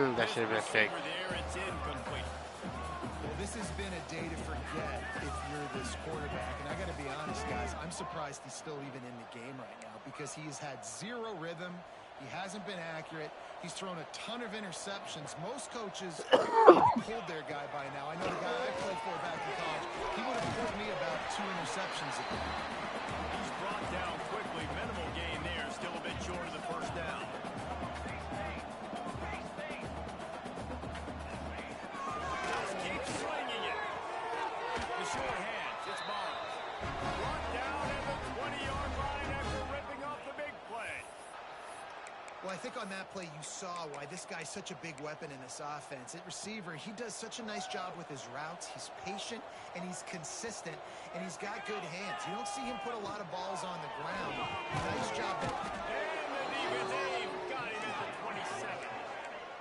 10. That should have been fake. There, it's incomplete. Well, this has been a day to forget if you're this quarterback. And I got to be honest, guys, I'm surprised he's still even in the game right now because he's had zero rhythm. He hasn't been accurate. He's thrown a ton of interceptions. Most coaches have pulled their guy by now. I know the guy I played for back in college, he would have pulled me about 2 interceptions ago. He's brought down quickly. Minimal gain there. Still a bit short of the 1st down. Just keeps swinging it. The short hands. It's Barnes. Brought down at the 20-yard line after ripping off the big play. Well, I think on that play you saw why this guy's such a big weapon in this offense. At receiver, he does such a nice job with his routes. He's patient, and he's consistent, and he's got good hands. You don't see him put a lot of balls on the ground. Nice job. And the defense, they've got him at the 27.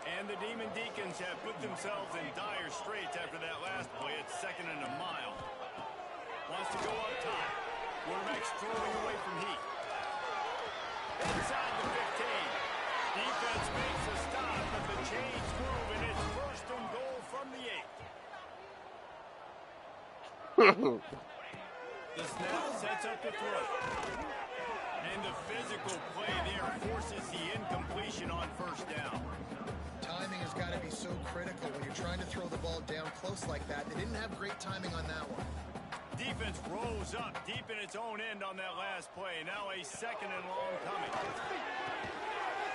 And the Demon Deacons have put themselves in dire straits after that last play. It's 2nd and a mile. Wants to go up top. Quarterback strolling away from Heat. Inside the 15. Defense makes a stop, but the chains move, and it's 1st and goal from the 8. The snap sets up the throw. And the physical play there forces the incompletion on 1st down. Timing has got to be so critical when you're trying to throw the ball down close like that. They didn't have great timing on that one. Defense rose up deep in its own end on that last play. Now a 2nd and long coming.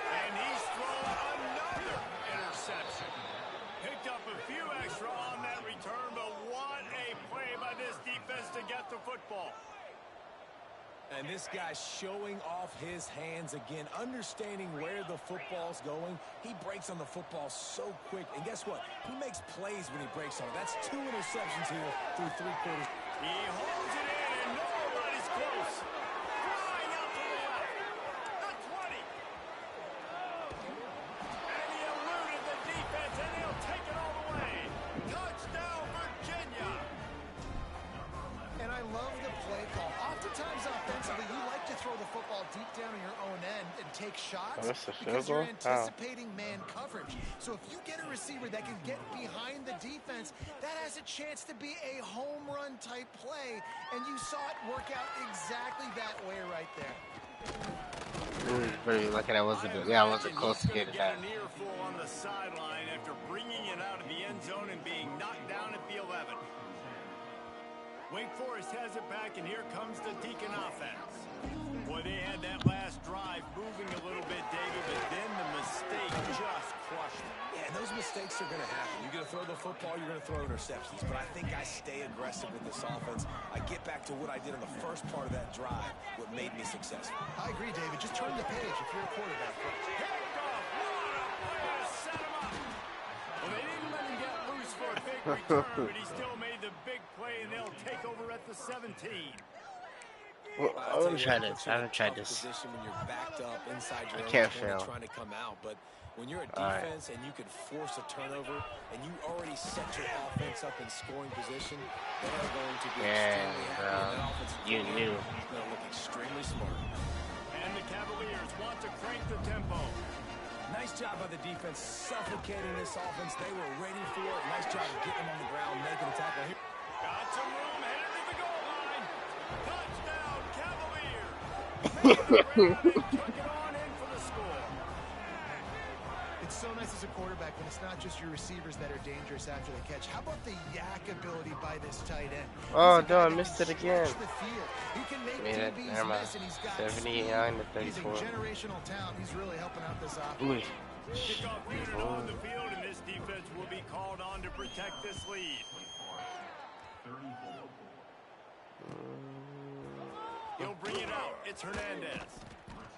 And he's thrown another interception. Picked up a few extra on that return, but what a play by this defense to get the football. And this guy's showing off his hands again, understanding where the football's going. He breaks on the football so quick. And guess what? He makes plays when he breaks on it. That's 2 interceptions here through 3 quarters. He holds it in, and nobody's close. Flying out to the left. The 20. And he eluded the defense, and he'll take it all the way. Touchdown, Virginia. And I love the play call. Oftentimes offensively, you like to throw the football deep down in your own end and take shots because you're anticipating man coverage. So if you get a receiver that can get behind the defense, that has a chance to be a home run type play. And you saw it work out exactly that way right there. Pretty lucky I wasn't close to getting that. An earful on the sideline after bringing it out of the end zone and being knocked down at the 11. Wake Forest has it back, and here comes the Deacon offense. Boy, they had that last drive moving a little bit, David, but then the mistake just crushed them. Yeah, and those mistakes are going to happen. You're going to throw the football, you're going to throw interceptions. But I think I stay aggressive with this offense. I get back to what I did in the first part of that drive, what made me successful. I agree, David. Just turn the page if you're a quarterback. Handoff, what a play to set him up. Well, they didn't let him get loose for a big return, but he still made the big play, and they'll take over at the 17. Well, I want to try this. I haven't tried this. When you're backed up inside your I can't own 20, fail. trying to come out, but when you're a defense and you can force a turnover and you already set your offense up in scoring position, they are going to be extremely happy. And that offensive You knew. is going to look extremely smart. And the Cavaliers want to crank the tempo. Nice job by the defense suffocating this offense. They were ready for it. Nice job of getting them on the ground, making a tackle here. Got some room, headed to the goal line. Touchdown, Cavaliers. They took it on in for the score. It's so nice as a quarterback when it's not just your receivers that are dangerous after the catch. How about the yak ability by this tight end? Oh, He's a no, guy I that missed can it again. stretch the field. He can make Made it. DBs Never mind. miss, and he's got 79 to speed. He's a 34. generational talent. He's really helping out this offense. Ooh. Kickoff unit on the field, and this defense will be called on to protect this lead. He'll bring it out. It's Hernandez.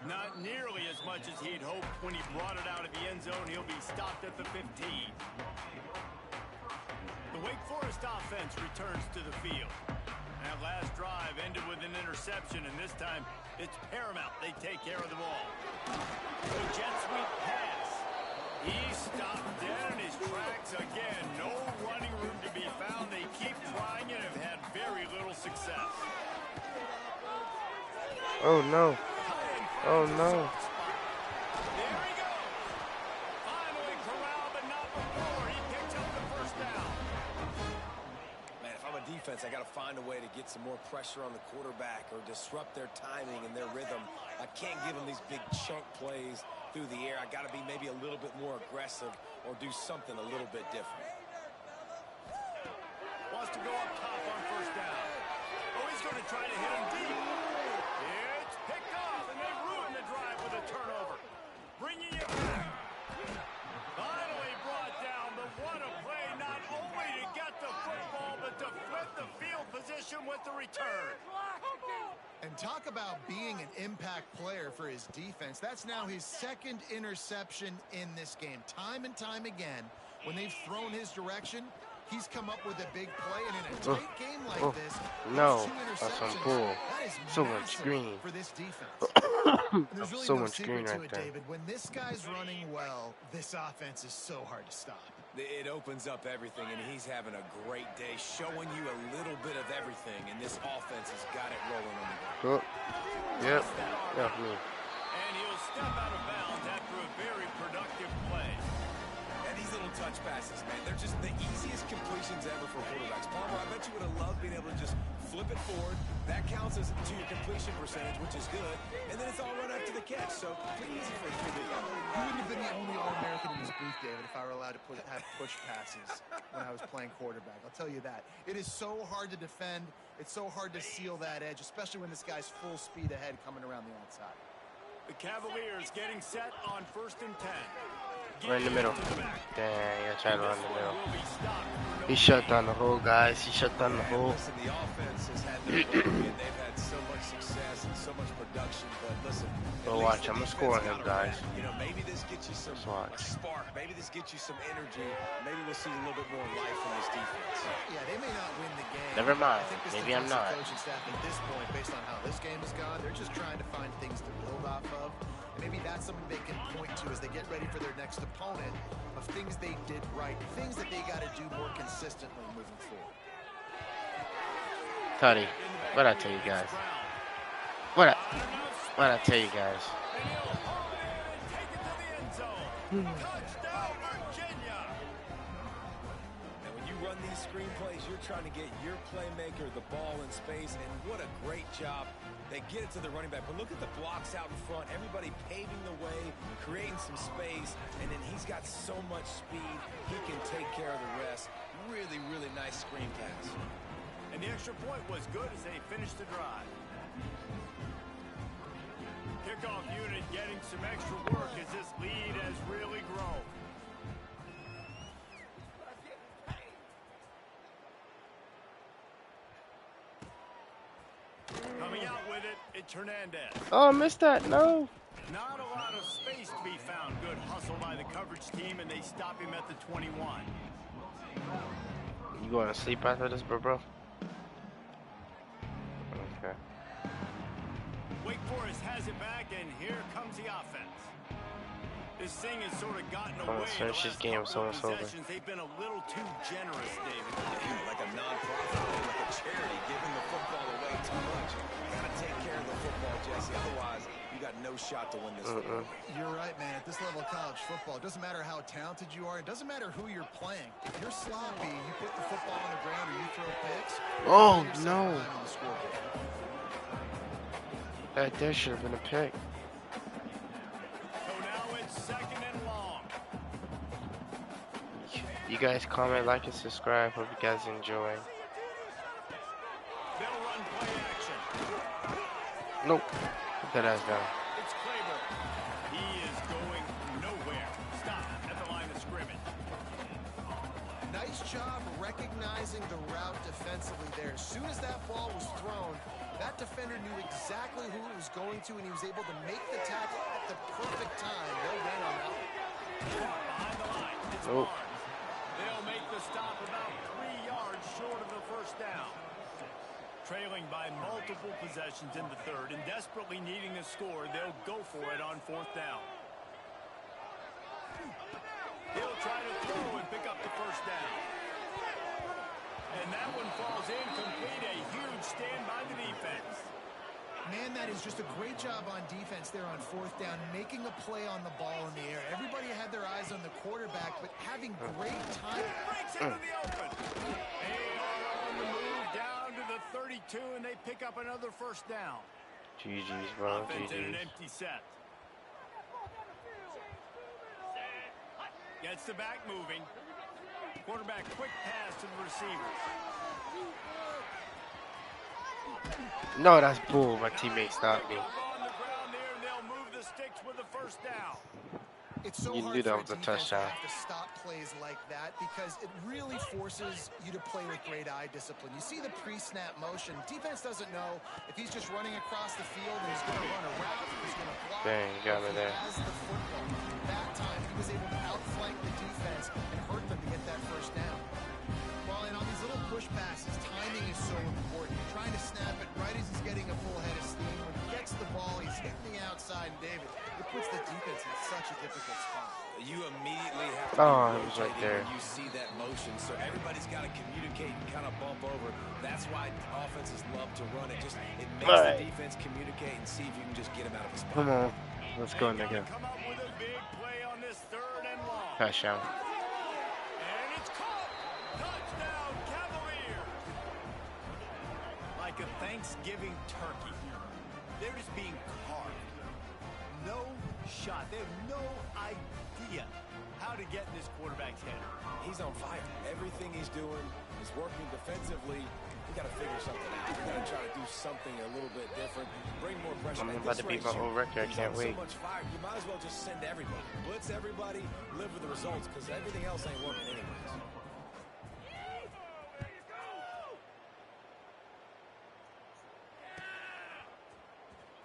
Not nearly as much as he'd hoped when he brought it out of the end zone. He'll be stopped at the 15. The Wake Forest offense returns to the field. That last drive ended with an interception, and this time it's paramount they take care of the ball. The jet sweep pass. He stopped dead in his tracks again. No running room to be found. They keep trying and have had very little success. Oh, no. Oh, no. There he goes. Finally corralled, but not before. He picks up the first down. Man, if I'm a defense, I got to find a way to get some more pressure on the quarterback or disrupt their timing and their rhythm. I can't give them these big chunk plays through the air. I got to be maybe a little bit more aggressive or do something a little bit different. Wants to go up top on first down. Oh, he's going to try to hit him deep. It's picked off, and they ruin the drive with a turnover. Bringing it back. Finally brought down, but what a play, not only to get the football, but to flip the field position with the return. And talk about being an impact player for his defense. That's now his second interception in this game. Time and time again, when they've thrown his direction, he's come up with a big play. And in a tight game like this, no, two that's some interceptions, bull. that is So much massive green. for this defense. And there's really So no much secret green to right it, there. David. When this guy's running well, this offense is so hard to stop. It opens up everything, and he's having a great day, showing you a little bit of everything, and this offense has got it rolling on the ground. Oh. Yep. Definitely. And he'll step out of bounds after a very productive play. And these little touch passes, man, they're just the easiest completions ever for quarterbacks. Palmer, I bet you would have loved being able to just flip it forward. That counts as to your completion percentage, which is good. And then it's all run after the catch, so pretty easy for a QB. He wouldn't have been the only All-American in this booth, David, if I were allowed to have push passes when I was playing quarterback. I'll tell you that. It is so hard to defend. It's so hard to seal that edge, especially when this guy's full speed ahead coming around the outside. The Cavaliers getting set on 1st and 10. Right in the middle. Get to the back. Dang, I tried to run in the middle. Will be stopped for no He shut down the hole, guys. He shut down the hole. Listen, the offense has had their way, and they've had so much success and so much production. But listen, But watch, I'm gonna score on him, guys. You know, maybe this gets you some Let's watch. spark. Maybe this gets you some energy. Maybe we'll see a little bit more life from this defense. Yeah, they may not win the game. Never mind. I think this Maybe I'm defensive not. coaching staff at this point, based on how this game has gone, they're just trying to find things to build off of. And maybe that's something they can point to as they get ready for their next opponent of things they did right, things that they got to do more consistently moving forward. Tutty, what I tell you guys? What I tell you guys? Touchdown, Virginia! And when you run these screen plays, you're trying to get your playmaker the ball in space, and what a great job. They get it to the running back, but look at the blocks out in front. Everybody paving the way, creating some space, and then he's got so much speed, he can take care of the rest. Really, really nice screen pass. And the extra point was good as they finished the drive. Kickoff unit getting some extra work as this lead has really grown. Coming out with it, it's Hernandez. Oh, I missed that. No. Not a lot of space to be found. Good hustle by the coverage team, and they stop him at the 21. You going to sleep after this, bro? Okay. Wake Forest has it back, and here comes the offense. This thing has sort of gotten away. Finish this game so it's over. They've been a little too generous, David. Like a non-profit, like a charity, giving the football away too much. You gotta take care of the football, Jesse. Otherwise, you got no shot to win this football. You're right, man. At this level of college football, it doesn't matter how talented you are. It doesn't matter who you're playing. If you're sloppy, you put the football on the ground or you throw picks. Oh, no. That there should have been a pick. So now it's 2nd and long. You guys comment, like, and subscribe. Hope you guys enjoy. They'll run play action. Nope. Put that ass down. It's Claiborne. He is going nowhere. Stop at the line of scrimmage. Nice job recognizing the route defensively there. As soon as that ball was thrown, that defender knew exactly who it was going to, and he was able to make the tackle at the perfect time. No gain on that one. Behind the line, it's Oh. Barnes. They'll make the stop about 3 yards short of the first down. Trailing by multiple possessions in the third and desperately needing a score, they'll go for it on 4th down. He'll try to throw and pick up the first down. And that one falls incomplete. A huge stand by the defense. Man, that is just a great job on defense there on 4th down, making a play on the ball in the air. Everybody had their eyes on the quarterback, but having great time. Breaks into the open. They are on the move down to the 32, and they pick up another first down. GG's, bro. Offense in an GG's. empty set. Gets the back moving. Quarterback quick pass to the receiver. No, that's bull. My teammate stopped me. On the ground there, and they'll move the sticks with the first down. It's so You hard knew that for was a defense touchdown. to have to stop plays like that because it really forces you to play with great eye discipline. You see the pre-snap motion. Defense doesn't know if he's just running across the field and he's going to run a route, if he's going to block. Dang, you got me He there. has the football. That time, he was able to outflank the defense and hurt them to get that first down. Well, and on these little push passes, timing is so important. You're trying to snap it right as he's getting a full head of steam. When he gets the ball, he's hitting the outside, and David, it puts the defense in such a difficult spot. You immediately have to Oh, be it was right rotating there. when you see that motion, so everybody's got to communicate and kind of bump over. That's why offenses love to run it. Just it makes Right. the defense communicate and see if you can just get him out of his spot. Come on. Let's go, They nigga. gotta come up with a big play on this 3rd and long. Touchdown. And it's caught. Touchdown, Cavaliers. Like a Thanksgiving turkey. They're just being carved. No shot. They have no idea how to get in this quarterback's head. He's on fire. Everything he's doing is working defensively. We got to figure something out. We got to try to do something a little bit different. Bring more pressure. I'm At about this to beat rate, my old record. I he's can't on wait. So much fire. You might as well just send everybody. Blitz everybody. Live with the results because everything else ain't working anyways.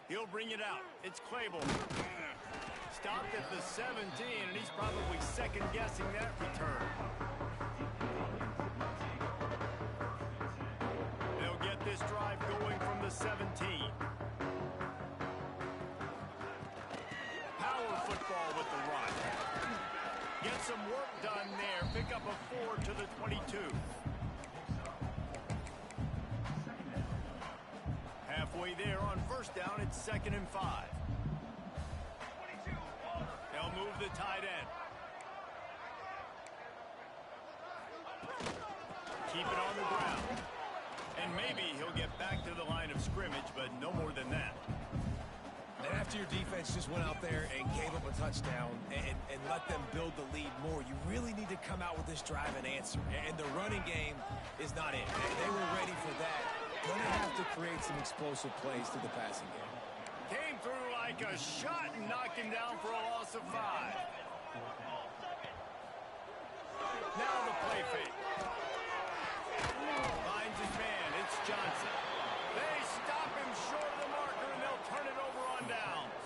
He'll bring it out. It's Claiborne. Stopped at the 17, and he's probably second-guessing that return. They'll get this drive going from the 17. Power football with the run. Get some work done there. Pick up a 4 to the 22. Halfway there on first down, it's 2nd and 5. They'll move the tight end. Keep it on the ground. And maybe he'll get back to the line of scrimmage, but no more than that. And after your defense just went out there and gave up a touchdown and let them build the lead more, you really need to come out with this drive and answer. And the running game is not it. They were ready for Going to have to create some explosive plays through the passing game. Came through like a shot and knocked him down for a loss of 5. Now the play fake. Finds his man. It's Johnson. They stop him short of the marker, and they'll turn it over on downs.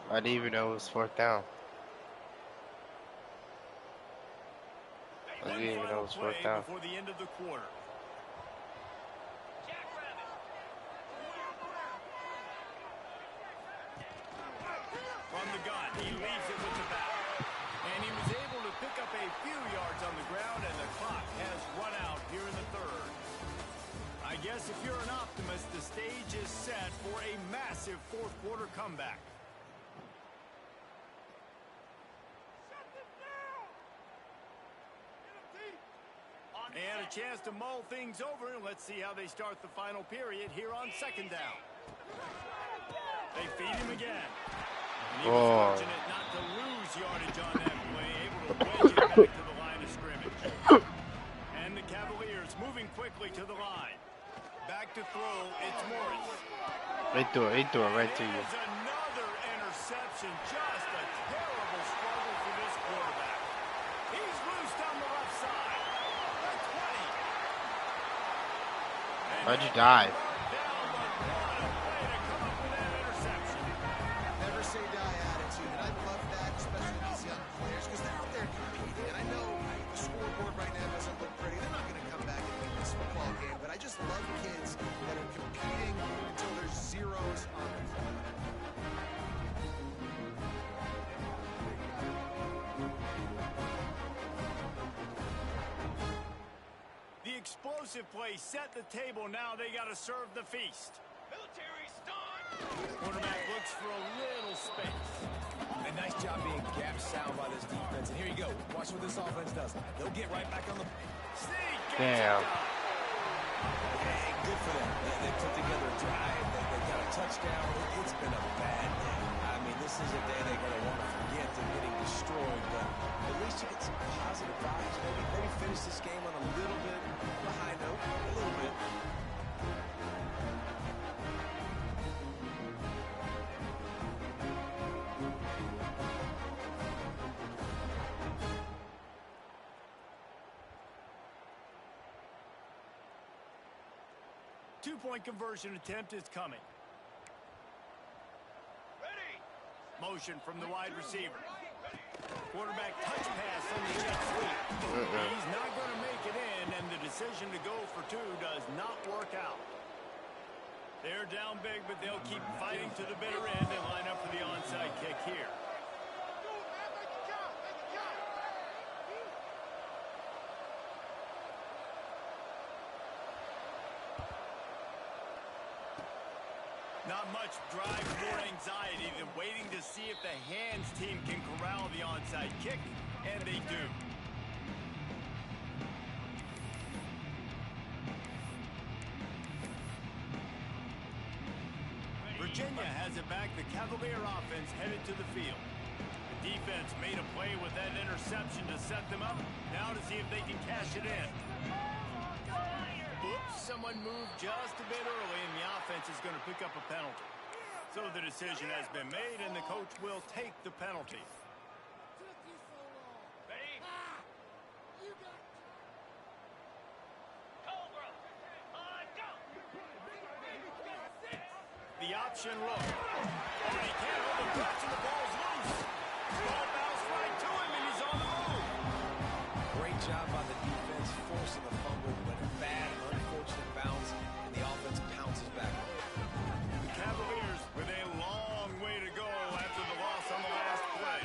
I didn't even know it was 4th down. I didn't even know it was 4th down. Before the end of the quarter. From the gun, he leaves it with the back. And he was able to pick up a few yards on the ground, and the clock has run out here in the 3rd. I guess if you're an optimist, the stage is set for a massive 4th quarter comeback. And a chance to mull things over, and let's see how they start the final period here on 2nd down. They feed him again. And he was fortunate not to lose yardage on that play, able to wedge it back to the line of scrimmage. And the Cavaliers moving quickly to the line. Back to throw, it's Morris. He threw it right to you. There's another interception, just a terrible struggle for this quarterback. He's loose down the left side. Why'd you die? Never say die attitude, and I love that, especially these young players, because they're out there competing. And I know the scoreboard right now doesn't look pretty. They're not going to come back and win this football game, but I just love kids that are competing until there's zeros on the clock. Explosive play set the table. Now they got to serve the feast. Military stun. Quarterback looks for a little space. A nice job being gap sound by this defense. And here you go. Watch what this offense does. They'll get right back on the... Damn. Hey, good for them. They put together a drive. They got a touchdown. It's been a bad day. I mean, this is a day they're going to want to forget. They're getting destroyed, but at least you get some positive vibes. Maybe finish this game on a little bit of a high note, a little bit. Two-point conversion attempt is coming. Ready. Motion from the wide receiver. Quarterback touch pass on the jet sweep. He's not going to make it in, and the decision to go for 2 does not work out. They're down big, but they'll keep fighting to the bitter end and line up for the onside kick here. Not much drive, more anxiety than waiting to see if the hands team can corral the onside kick, and they do. Virginia has it back. The Cavalier offense headed to the field. The defense made a play with that interception to set them up. Now to see if they can cash it in. Oops, someone moved just a bit early, and the offense is going to pick up a penalty. So the decision has been made, and the coach will take the penalty. The option look. Oh, he can't hold the clutch, and the ball's loose. Ball bounced right to him, and he's on the move. Great job by the defense, forcing the fumble, but a bad, unfortunate bounce, and the offense pounces back. The Cavaliers with a long way to go after the loss on the last play.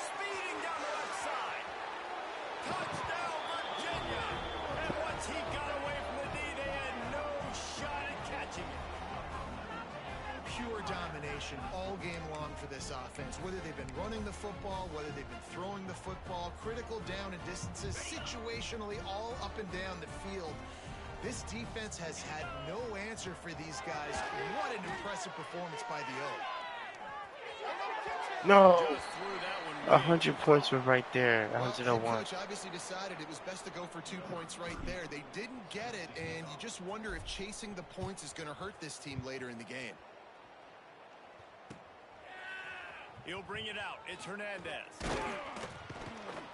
Speeding down the left side. Touchdown, Virginia. And once he got away from the D, they had no shot at catching it. Pure domination all game long for this offense. Whether they've been running the football, whether they've been throwing the football, critical down and distances, situationally all up and down the field. This defense has had no answer for these guys. What an impressive performance by the O. No. Just threw that one 100 points were right there. Well, the 101. coach obviously decided it was best to go for 2 points right there. They didn't get it, and you just wonder if chasing the points is going to hurt this team later in the game. He'll bring it out. It's Hernandez.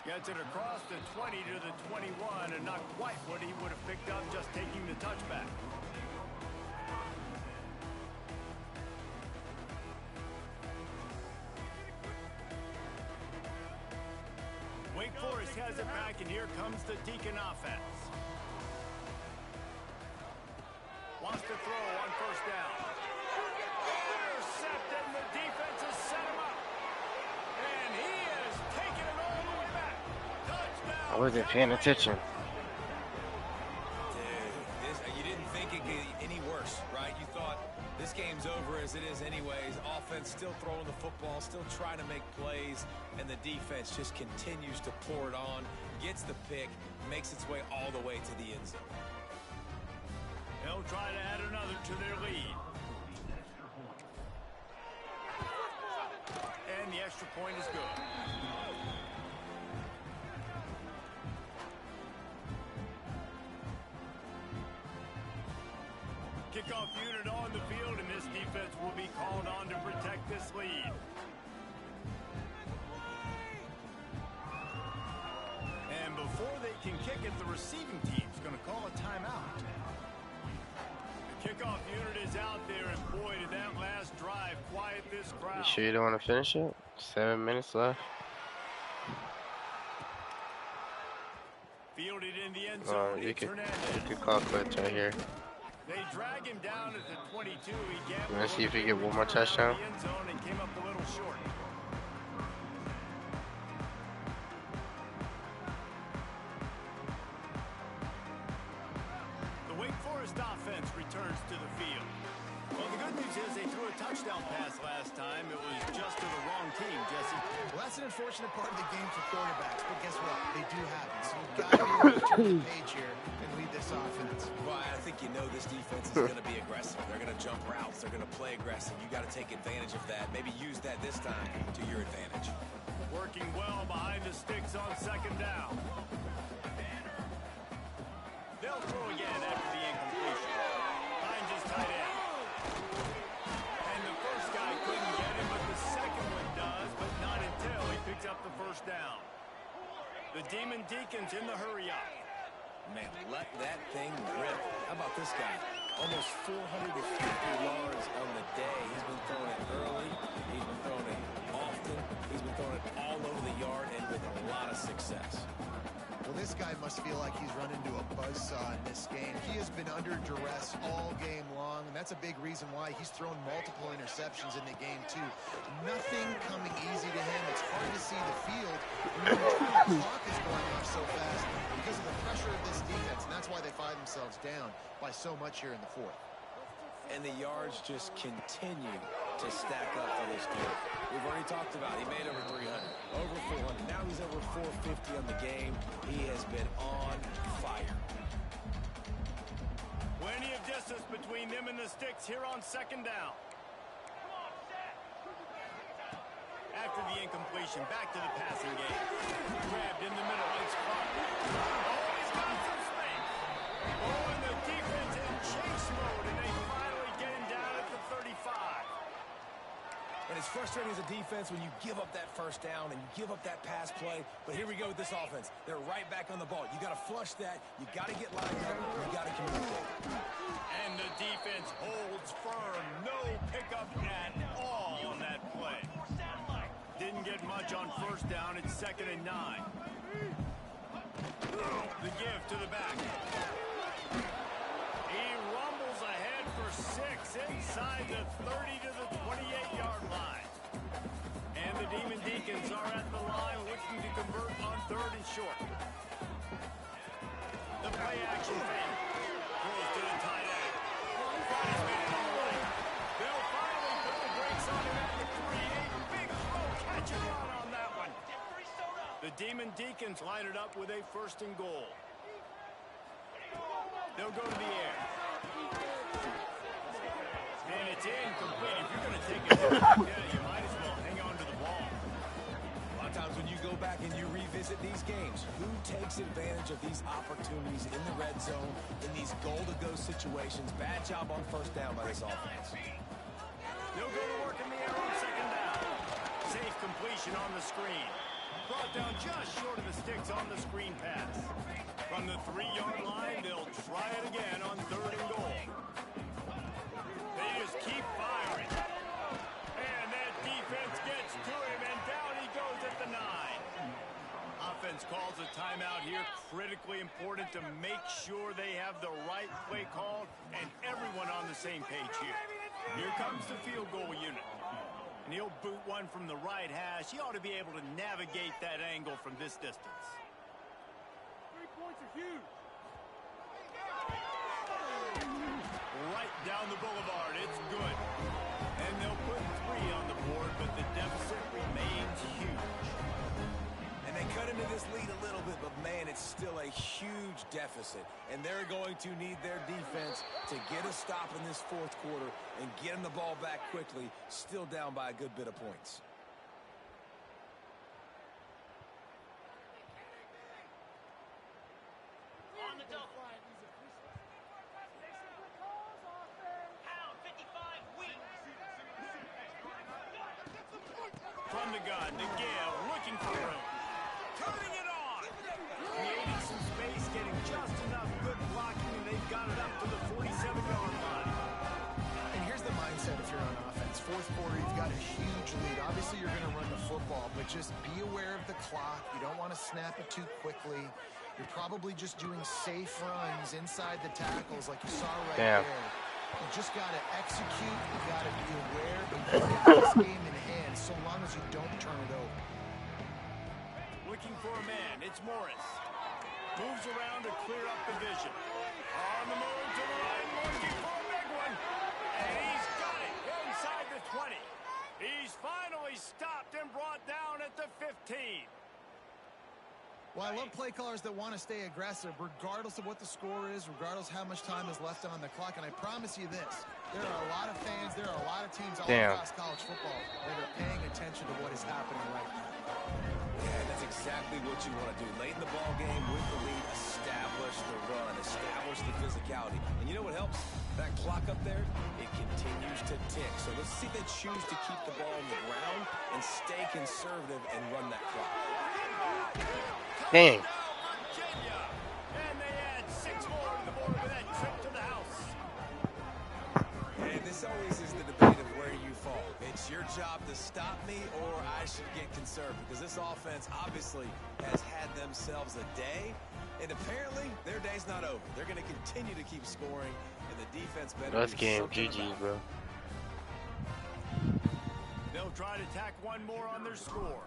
Gets it across the 20 to the 21, and not quite what he would have picked up just taking the touchback. Wake Forest has it back, and here comes the Deacon offense. Wants to throw on first down. Intercepted, and the defense has set him up. And he is taking it all the way back. Touchdown. I wasn't paying attention. Dude, you didn't think it could get any worse, right? You thought this game's over as it is anyways. Offense still throwing the football, still trying to make plays, and the defense just continues to pour it on, gets the pick, makes its way all the way to the end zone. They'll try to add another to their lead. And the extra point is good. Kickoff unit on the field, and this defense will be called on to protect this lead. And before they can kick it, the receiving team's going to call a timeout. The kickoff unit is out there, and boy, did that last drive quiet this crowd. You sure you don't want to finish it? 7 minutes left. Fielded in the end zone. You could call quits right here. They drag him down at the 22. He You want to see if he get one more touchdown? the end zone and came up a little short. The Wake Forest offense returns to the field. Well, the good news is they threw a touchdown pass last time. It was just to the wrong team, Jesse. Well, that's an unfortunate part of the game for quarterbacks, but guess what? They do have it. So you've got to be able to turn the page here and lead this offense. Well, I think you know this defense is going to be aggressive. They're going to jump routes. They're going to play aggressive. You got to take advantage of that. Maybe use that this time to your advantage. Working well behind the sticks on second down. They'll throw again after the incompletion. Finds his tight end. And the first guy couldn't get him, but the second one does, but not until he picks up the first down. The Demon Deacons in the hurry-up. Man, let that thing rip. How about this guy? Almost 450 yards on the day. He's been throwing it early. He's been throwing it often. He's been throwing it all over the yard and with a lot of success. Well, this guy must feel like he's run into a buzzsaw in this game. He has been under duress all game long, and that's a big reason why he's thrown multiple interceptions in the game, too. Nothing coming easy to him. It's hard to see the field when the clock is going off so fast because of the pressure of this defense, and that's why they find themselves down by so much here in the fourth. And the yards just continue to stack up for this team. We've already talked about he made over 300, over 400. Now he's over 450 on the game. He has been on fire. Plenty of distance between them and the sticks here on second down. After the incompletion, back to the passing game. Grabbed in the middle, it's caught. Oh, he's got some space. Oh, and the defense in chase mode, and they finally get him down at the 35. And it's frustrating as a defense when you give up that first down and you give up that pass play. But here we go with this offense. They're right back on the ball. You got to flush that. You got to get lined up. You got to communicate. And the defense holds firm. No pickup at all on that play. Didn't get much on first down. It's 2nd and 9. The give to the back. He rumbles ahead for 6 inside the 30 to the 28-yard line. And the Demon Deacons are at the line looking to convert on 3rd and short. The play action fake. Throws to the tight end. Got his man on the right. They'll finally put the brakes on him at the 3. A big throw, catch and run on that one. The Demon Deacons line it up with a 1st and goal. They'll go to the air. And it's incomplete. If you're going to take it, you might as well hang on to the ball. go back and you revisit these games, who takes advantage of these opportunities in the red zone, in these goal-to-go situations? Bad job on first down by this offense. He'll go to work in the air on second down. Safe completion on the screen. Brought down just short of the sticks on the screen pass. From the 3-yard line, they'll try it again on 3rd and goal. They just keep firing. And that defense gets to him, and down he goes at the 9. Offense calls a timeout here. Critically important to make sure they have the right play called and everyone on the same page here. Here comes the field goal unit. And he'll boot one from the right hash. He ought to be able to navigate that angle from this distance. 3 points are huge. Right down the boulevard. It's good. And they'll put 3 on the board, but the deficit remains huge. And they cut into this lead a little bit, but man, it's still a huge deficit. And they're going to need their defense to get a stop in this 4th quarter and get them the ball back quickly, still down by a good bit of points. On the double. Pound 55 weeks. From the gun, Miguel looking for room. Turning it on. Creating some space, getting just enough good blocking, and they've got it up to the 47-yard line. And here's the mindset if you're on offense. 4th quarter, you've got a huge lead. Obviously, you're going to run the football, but just be aware of the clock. You don't want to snap it too quickly. You're probably just doing safe runs inside the tackles like you saw right there. You just got to execute. You got to be aware, but you got this game in hand so long as you don't turn it over. Looking for a man. It's Morris. Moves around to clear up the vision. On the move to the right, looking for a big one. And he's got it inside the 20. He's finally stopped and brought down at the 15. Well, I love play callers that want to stay aggressive, regardless of what the score is, regardless how much time is left on the clock. And I promise you this, there are a lot of fans, there are a lot of teams all across college football that are paying attention to what is happening right now. Yeah, that's exactly what you want to do. Late in the ball game with the lead, establish the run, establish the physicality. And you know what helps? That clock up there, it continues to tick. So let's see if they choose to keep the ball on the ground and stay conservative and run that clock. Dang. Virginia. And they add 6 more to the board with that trip to the house. And this always is the debate of where you fall. It's your job to stop me or I should get conservative, because this offense obviously has had themselves a day, and apparently their day's not over. They're going to continue to keep scoring, and the defense better That's do game something GG, about it. bro. They'll try to tack one more on their score.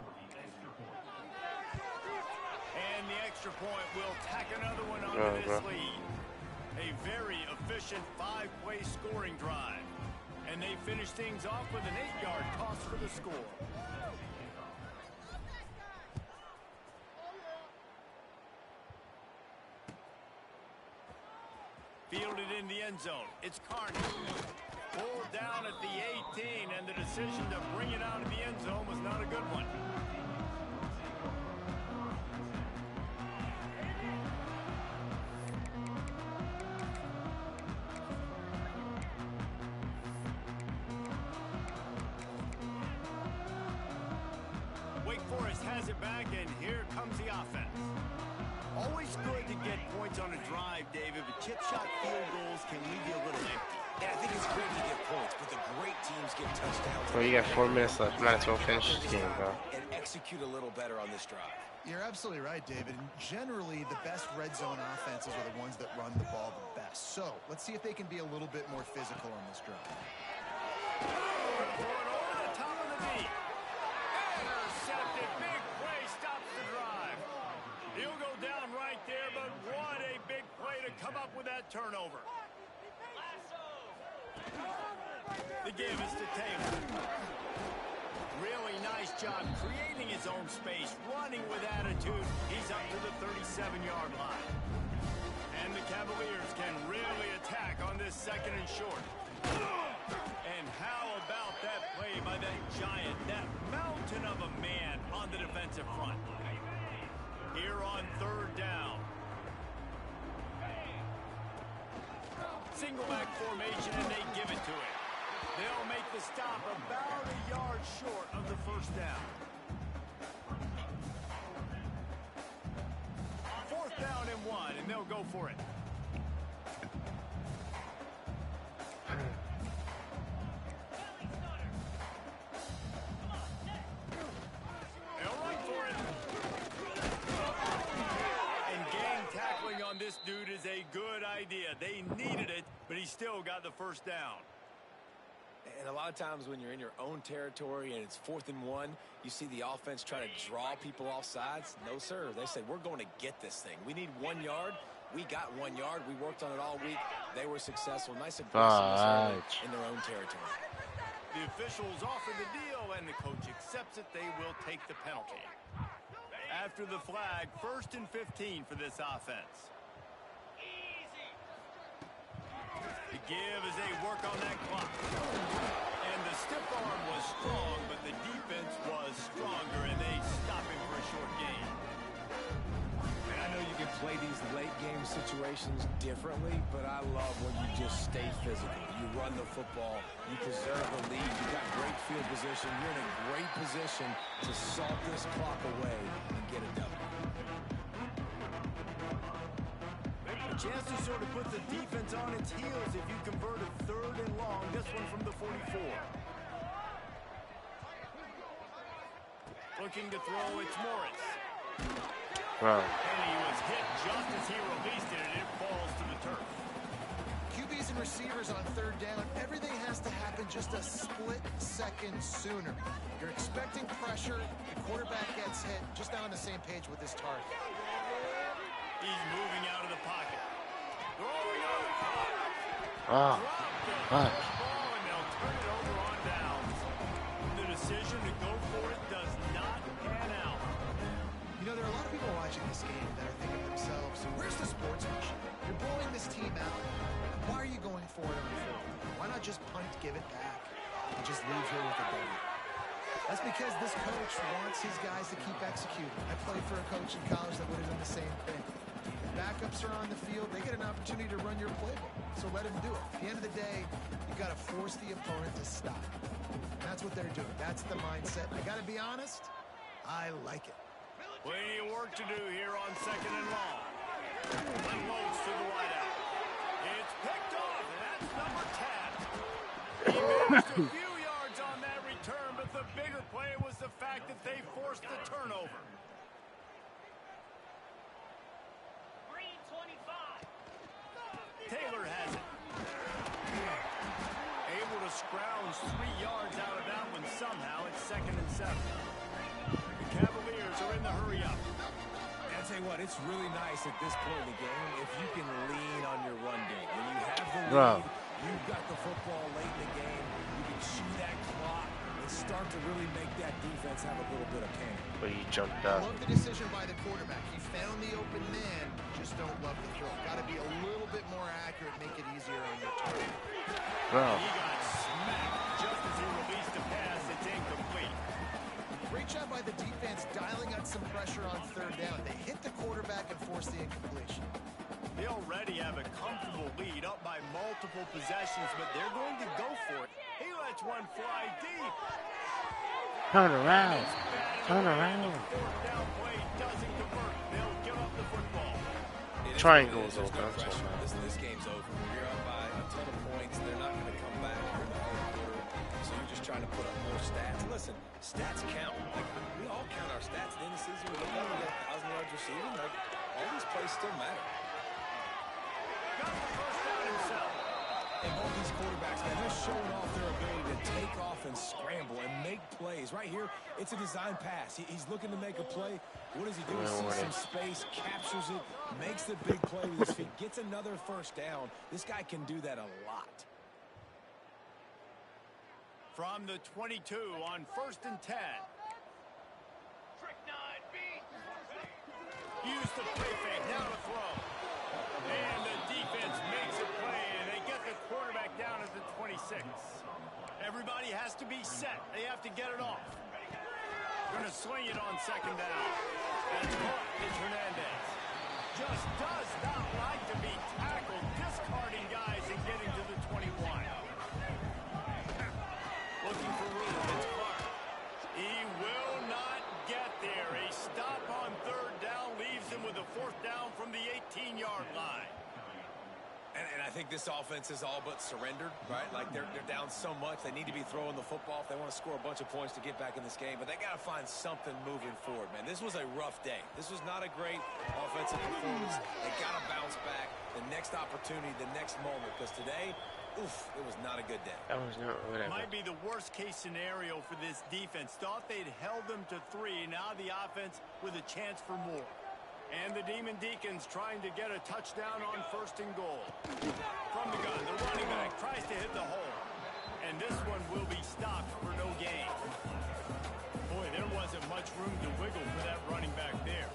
And the extra point will tack another one onto this lead. A very efficient 5-play scoring drive. And they finish things off with an 8-yard toss for the score. Fielded in the end zone. It's Carney. Pulled down at the 18, and the decision to bring it out of the end zone was not a good one. Wake Forest has it back, and here comes the offense. Always good to get points on a drive, David, but chip shot field goals can leave you a little empty. Yeah, I think it's great to get points, but the great teams get touchdowns. Bro, you got 4 minutes left. Might as well finish this game, bro. And execute a little better on this drive. You're absolutely right, David. And generally, the best red zone offenses are the ones that run the ball the best. So let's see if they can be a little bit more physical on this drive. Going over the top of the knee. Intercepted. Big play stops the drive. He'll go down right there, but what a big play to come up with that turnover. The give is to Taylor. Really nice job creating his own space, running with attitude. He's up to the 37-yard line. And the Cavaliers can really attack on this 2nd and short. And how about that play by that giant, that mountain of a man on the defensive front? Here on third down. Single back formation, and they give it to him. They'll make the stop about a yard short of the first down. Fourth down and 1, and they'll go for it. They'll run for it. And gang tackling on this dude is a good idea. They needed it, but he still got the first down. And a lot of times when you're in your own territory and it's 4th and 1, you see the offense try to draw people off sides. No, sir. They said, we're going to get this thing. We need 1 yard. We got 1 yard. We worked on it all week. They were successful. Nice aggressiveness in their own territory. The officials offer the deal, and the coach accepts it. They will take the penalty. After the flag, 1st and 15 for this offense. The give as they work on that clock. And the stiff arm was strong, but the defense was stronger, and they stop him for a short gain. And I know you can play these late game situations differently, but I love when you just stay physical. You run the football, you preserve the lead, you got great field position, you're in a great position to salt this clock away and get a W. A chance to sort of put the defense on its heels if you convert a 3rd and long. This one from the 44. Looking to throw, it's Morris. Wow. And he was hit just as he released it, and it falls to the turf. QBs and receivers on 3rd down, everything has to happen just a split second sooner. You're expecting pressure, the quarterback gets hit, just not on the same page with his target. He's moving out of the pocket. Throwing on the clock. Wow. Ball, and they'll turn it over on downs. The decision to go for it does not pan out. You know, there are a lot of people watching this game that are thinking to themselves, where's the sportsmanship? You're blowing this team out. Why are you going for it on 4th? Why not just punt, give it back, and just leave here with a W? That's because this coach wants his guys to keep executing. I played for a coach in college that would have done the same thing. If backups are on the field, they get an opportunity to run your playbook, so let him do it. At the end of the day, you've got to force the opponent to stop. And that's what they're doing. That's the mindset. I got to be honest, I like it. Plenty of work to do here on 2nd and long. Unloads to the wideout. It's picked off, and that's number 10. He managed a few yards on that return, but the bigger play was the fact that they forced the turnover. Green 25. Taylor has it. Able to scrounge 3 yards out of that one somehow. It's 2nd and 7. The Cavaliers are in the hurry up. And I tell you what, it's really nice at this point in the game if you can lean on your run game. When you have the lead, you've got the football late in the game, you can chew that clock and start to really make that defense have a little bit of pain. But he jumped I up. love the decision by the quarterback. He found the open man, just don't love the throw. Got to be a little bit more accurate, make it easier on your target. Wow. He got smacked just as he released a pass. It's incomplete. Great job by the defense dialing out some pressure on 3rd down. They hit the quarterback and forced the incompletion. They already have a comfortable lead up by multiple possessions, but they're going to go for it. He lets one fly deep. Turn around. Turn around. 4th down play doesn't convert. They'll give up the football. Triangles There's no open. pressure. This game's over. You're up by a ton of points. They're not going to come back in the 4th quarter. So you're just trying to put up more stats. Listen, stats count. Like, we all count our stats. At the end of the season, we look up and get 1,000 yards receiving. Like, all these plays still matter. Got the first down himself. And both these quarterbacks, man, they're showing off their ability to take off and scramble and make plays. Right here, it's a design pass. He's looking to make a play. What does he do? He sees some space, captures it, makes the big play with his feet, gets another first down. This guy can do that a lot. From the 22 on 1st and 10. Trick 9B. Use the play fake. Now to throw. And the defense makes a play, and they get the quarterback down at the 27. Everybody has to be set. They have to get it off. Going to swing it on second down. And caught is Hernandez. Just does not like to be tackled, discarding guys and getting to the 21. Looking for room. It's Clark. He will not get there. A stop on third down leaves him with a fourth down from the 18-yard line. And I think this offense is all but surrendered, right? Like they're down so much. They need to be throwing the football if they want to score a bunch of points to get back in this game. But they got to find something moving forward, man. This was a rough day. This was not a great offensive performance. They got to bounce back the next opportunity, the next moment. Because today, oof, it was not a good day. That was not whatever. Might be the worst case scenario for this defense. Thought they'd held them to 3. Now the offense with a chance for more. And the Demon Deacons trying to get a touchdown on first and goal. From the gun, the running back tries to hit the hole. And this one will be stopped for no gain. Boy, there wasn't much room to wiggle for that running back there.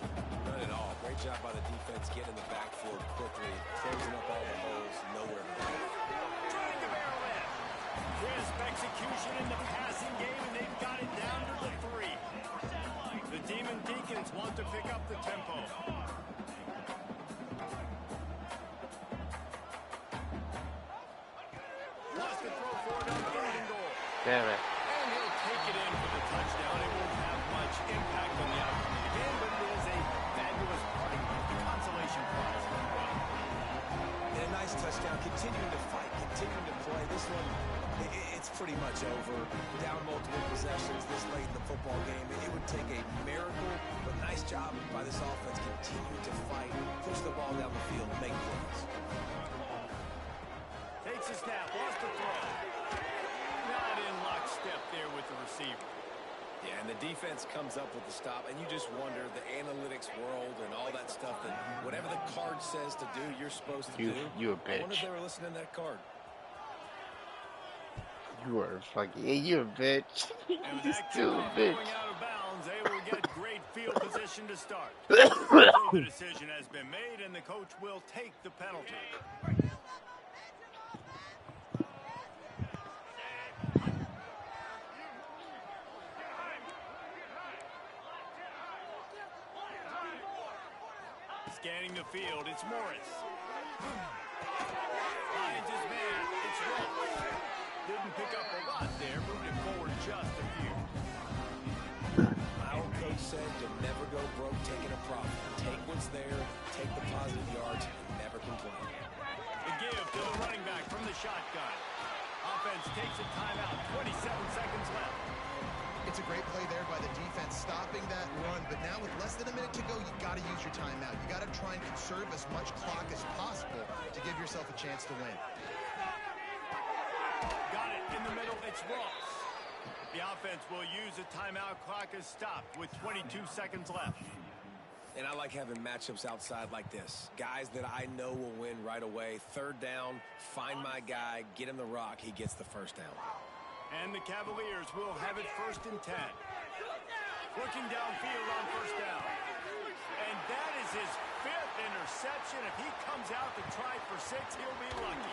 None at all. Great job by the defense getting in the backfield quickly, closing up all the holes, nowhere to go. Trying to barrel in. Crisp execution in the passing game, and they've got it down to the 3. The Demon Deacons want to pick up the tempo. Plus the throw forward on third and goal. Damn it. And he'll take it in for the touchdown. It won't have much impact on the outcome of the game, but it is a fabulous parting gift, the consolation prize. And a nice touchdown, continuing to fight, continuing to play. This one, it's pretty much over. Down multiple possessions this late in the football game. It would take a miracle, but nice job by this offense. Continue to fight, push the ball down the field, make plays. Takes a snap, lost the throw. Not in lockstep there with the receiver. Yeah, and the defense comes up with the stop, and you just wonder, the analytics world and all that stuff, that whatever the card says to do, you're supposed to do. You a I wonder if bitch. they were listening to that card. You are fucking. Yeah, you a bitch. And with You that still a kickoff bitch. going out of bounds, they will get great field position to start. The decision has been made, and the coach will take the penalty. Scanning the field, it's Morris. Finds his man, it's Ross. Didn't pick up a lot there, moved it forward just a few. My old coach said to never go broke taking a profit. Take what's there, take the positive yards, and never complain. The give to the running back from the shotgun. Offense takes a timeout, 27 seconds left. It's a great play there by the defense, stopping that run. But now with less than a minute to go, you've got to use your timeout. You got to try and conserve as much clock as possible to give yourself a chance to win. Got it in the middle, it's Ross. The offense will use a timeout. Clock is stopped with 22 seconds left. And I like having matchups outside like this. Guys that I know will win right away. Third down, find my guy, get him the rock, he gets the first down. And the Cavaliers will have it 1st and 10. Looking downfield on first down. And that is his 5th interception. If he comes out to try for 6, he'll be lucky.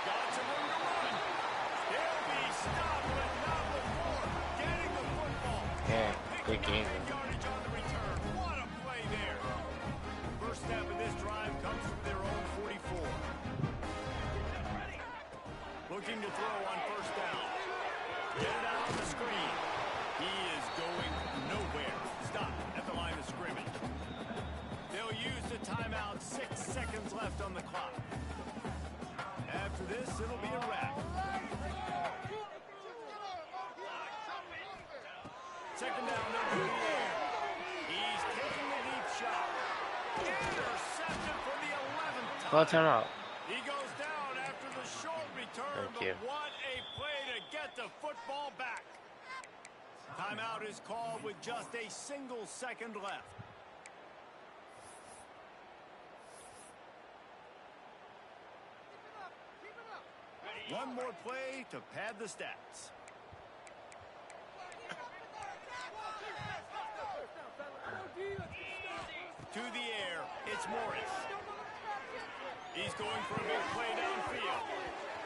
Got some room to run. He'll be stopped, but not before getting the football. Yeah, good game. Yardage on the return. What a play there. First step of this drive comes from their own 44. Looking to throw on first down. Get it out on the screen. He is going nowhere. Stop at the line of scrimmage. They'll use the timeout. 6 seconds left on the clock. After this, it'll be a wrap. Second down, number 2. He's taking a deep shot. Intercepted for the 11th time. Call timeout. He goes down after the short return. Thank you. But what a play to get the football back. Timeout is called with just a single second left. One more play to pad the stats. To the air, it's Morris. He's going for a big play downfield.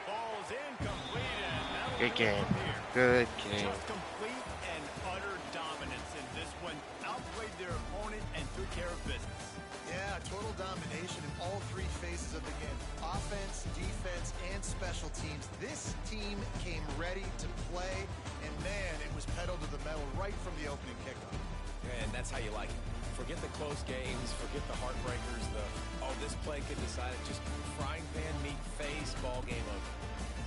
Ball's incomplete, and that'll Good do it game. from here. Good game. Just complete and utter dominance in this one. Outplayed their opponent and took care of business. Yeah, total domination in all three phases of the game. Offense, defense, and special teams. This team came ready to play, and man, it was pedal to the metal right from the opening kickoff. And that's how you like it. Forget the close games, forget the heartbreakers, this play could decide it. Just frying pan meat face, ball game over.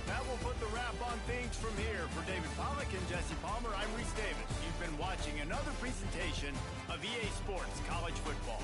That will put the wrap on things from here. For David Pollack and Jesse Palmer, I'm Reese Davis. You've been watching another presentation of EA Sports College Football.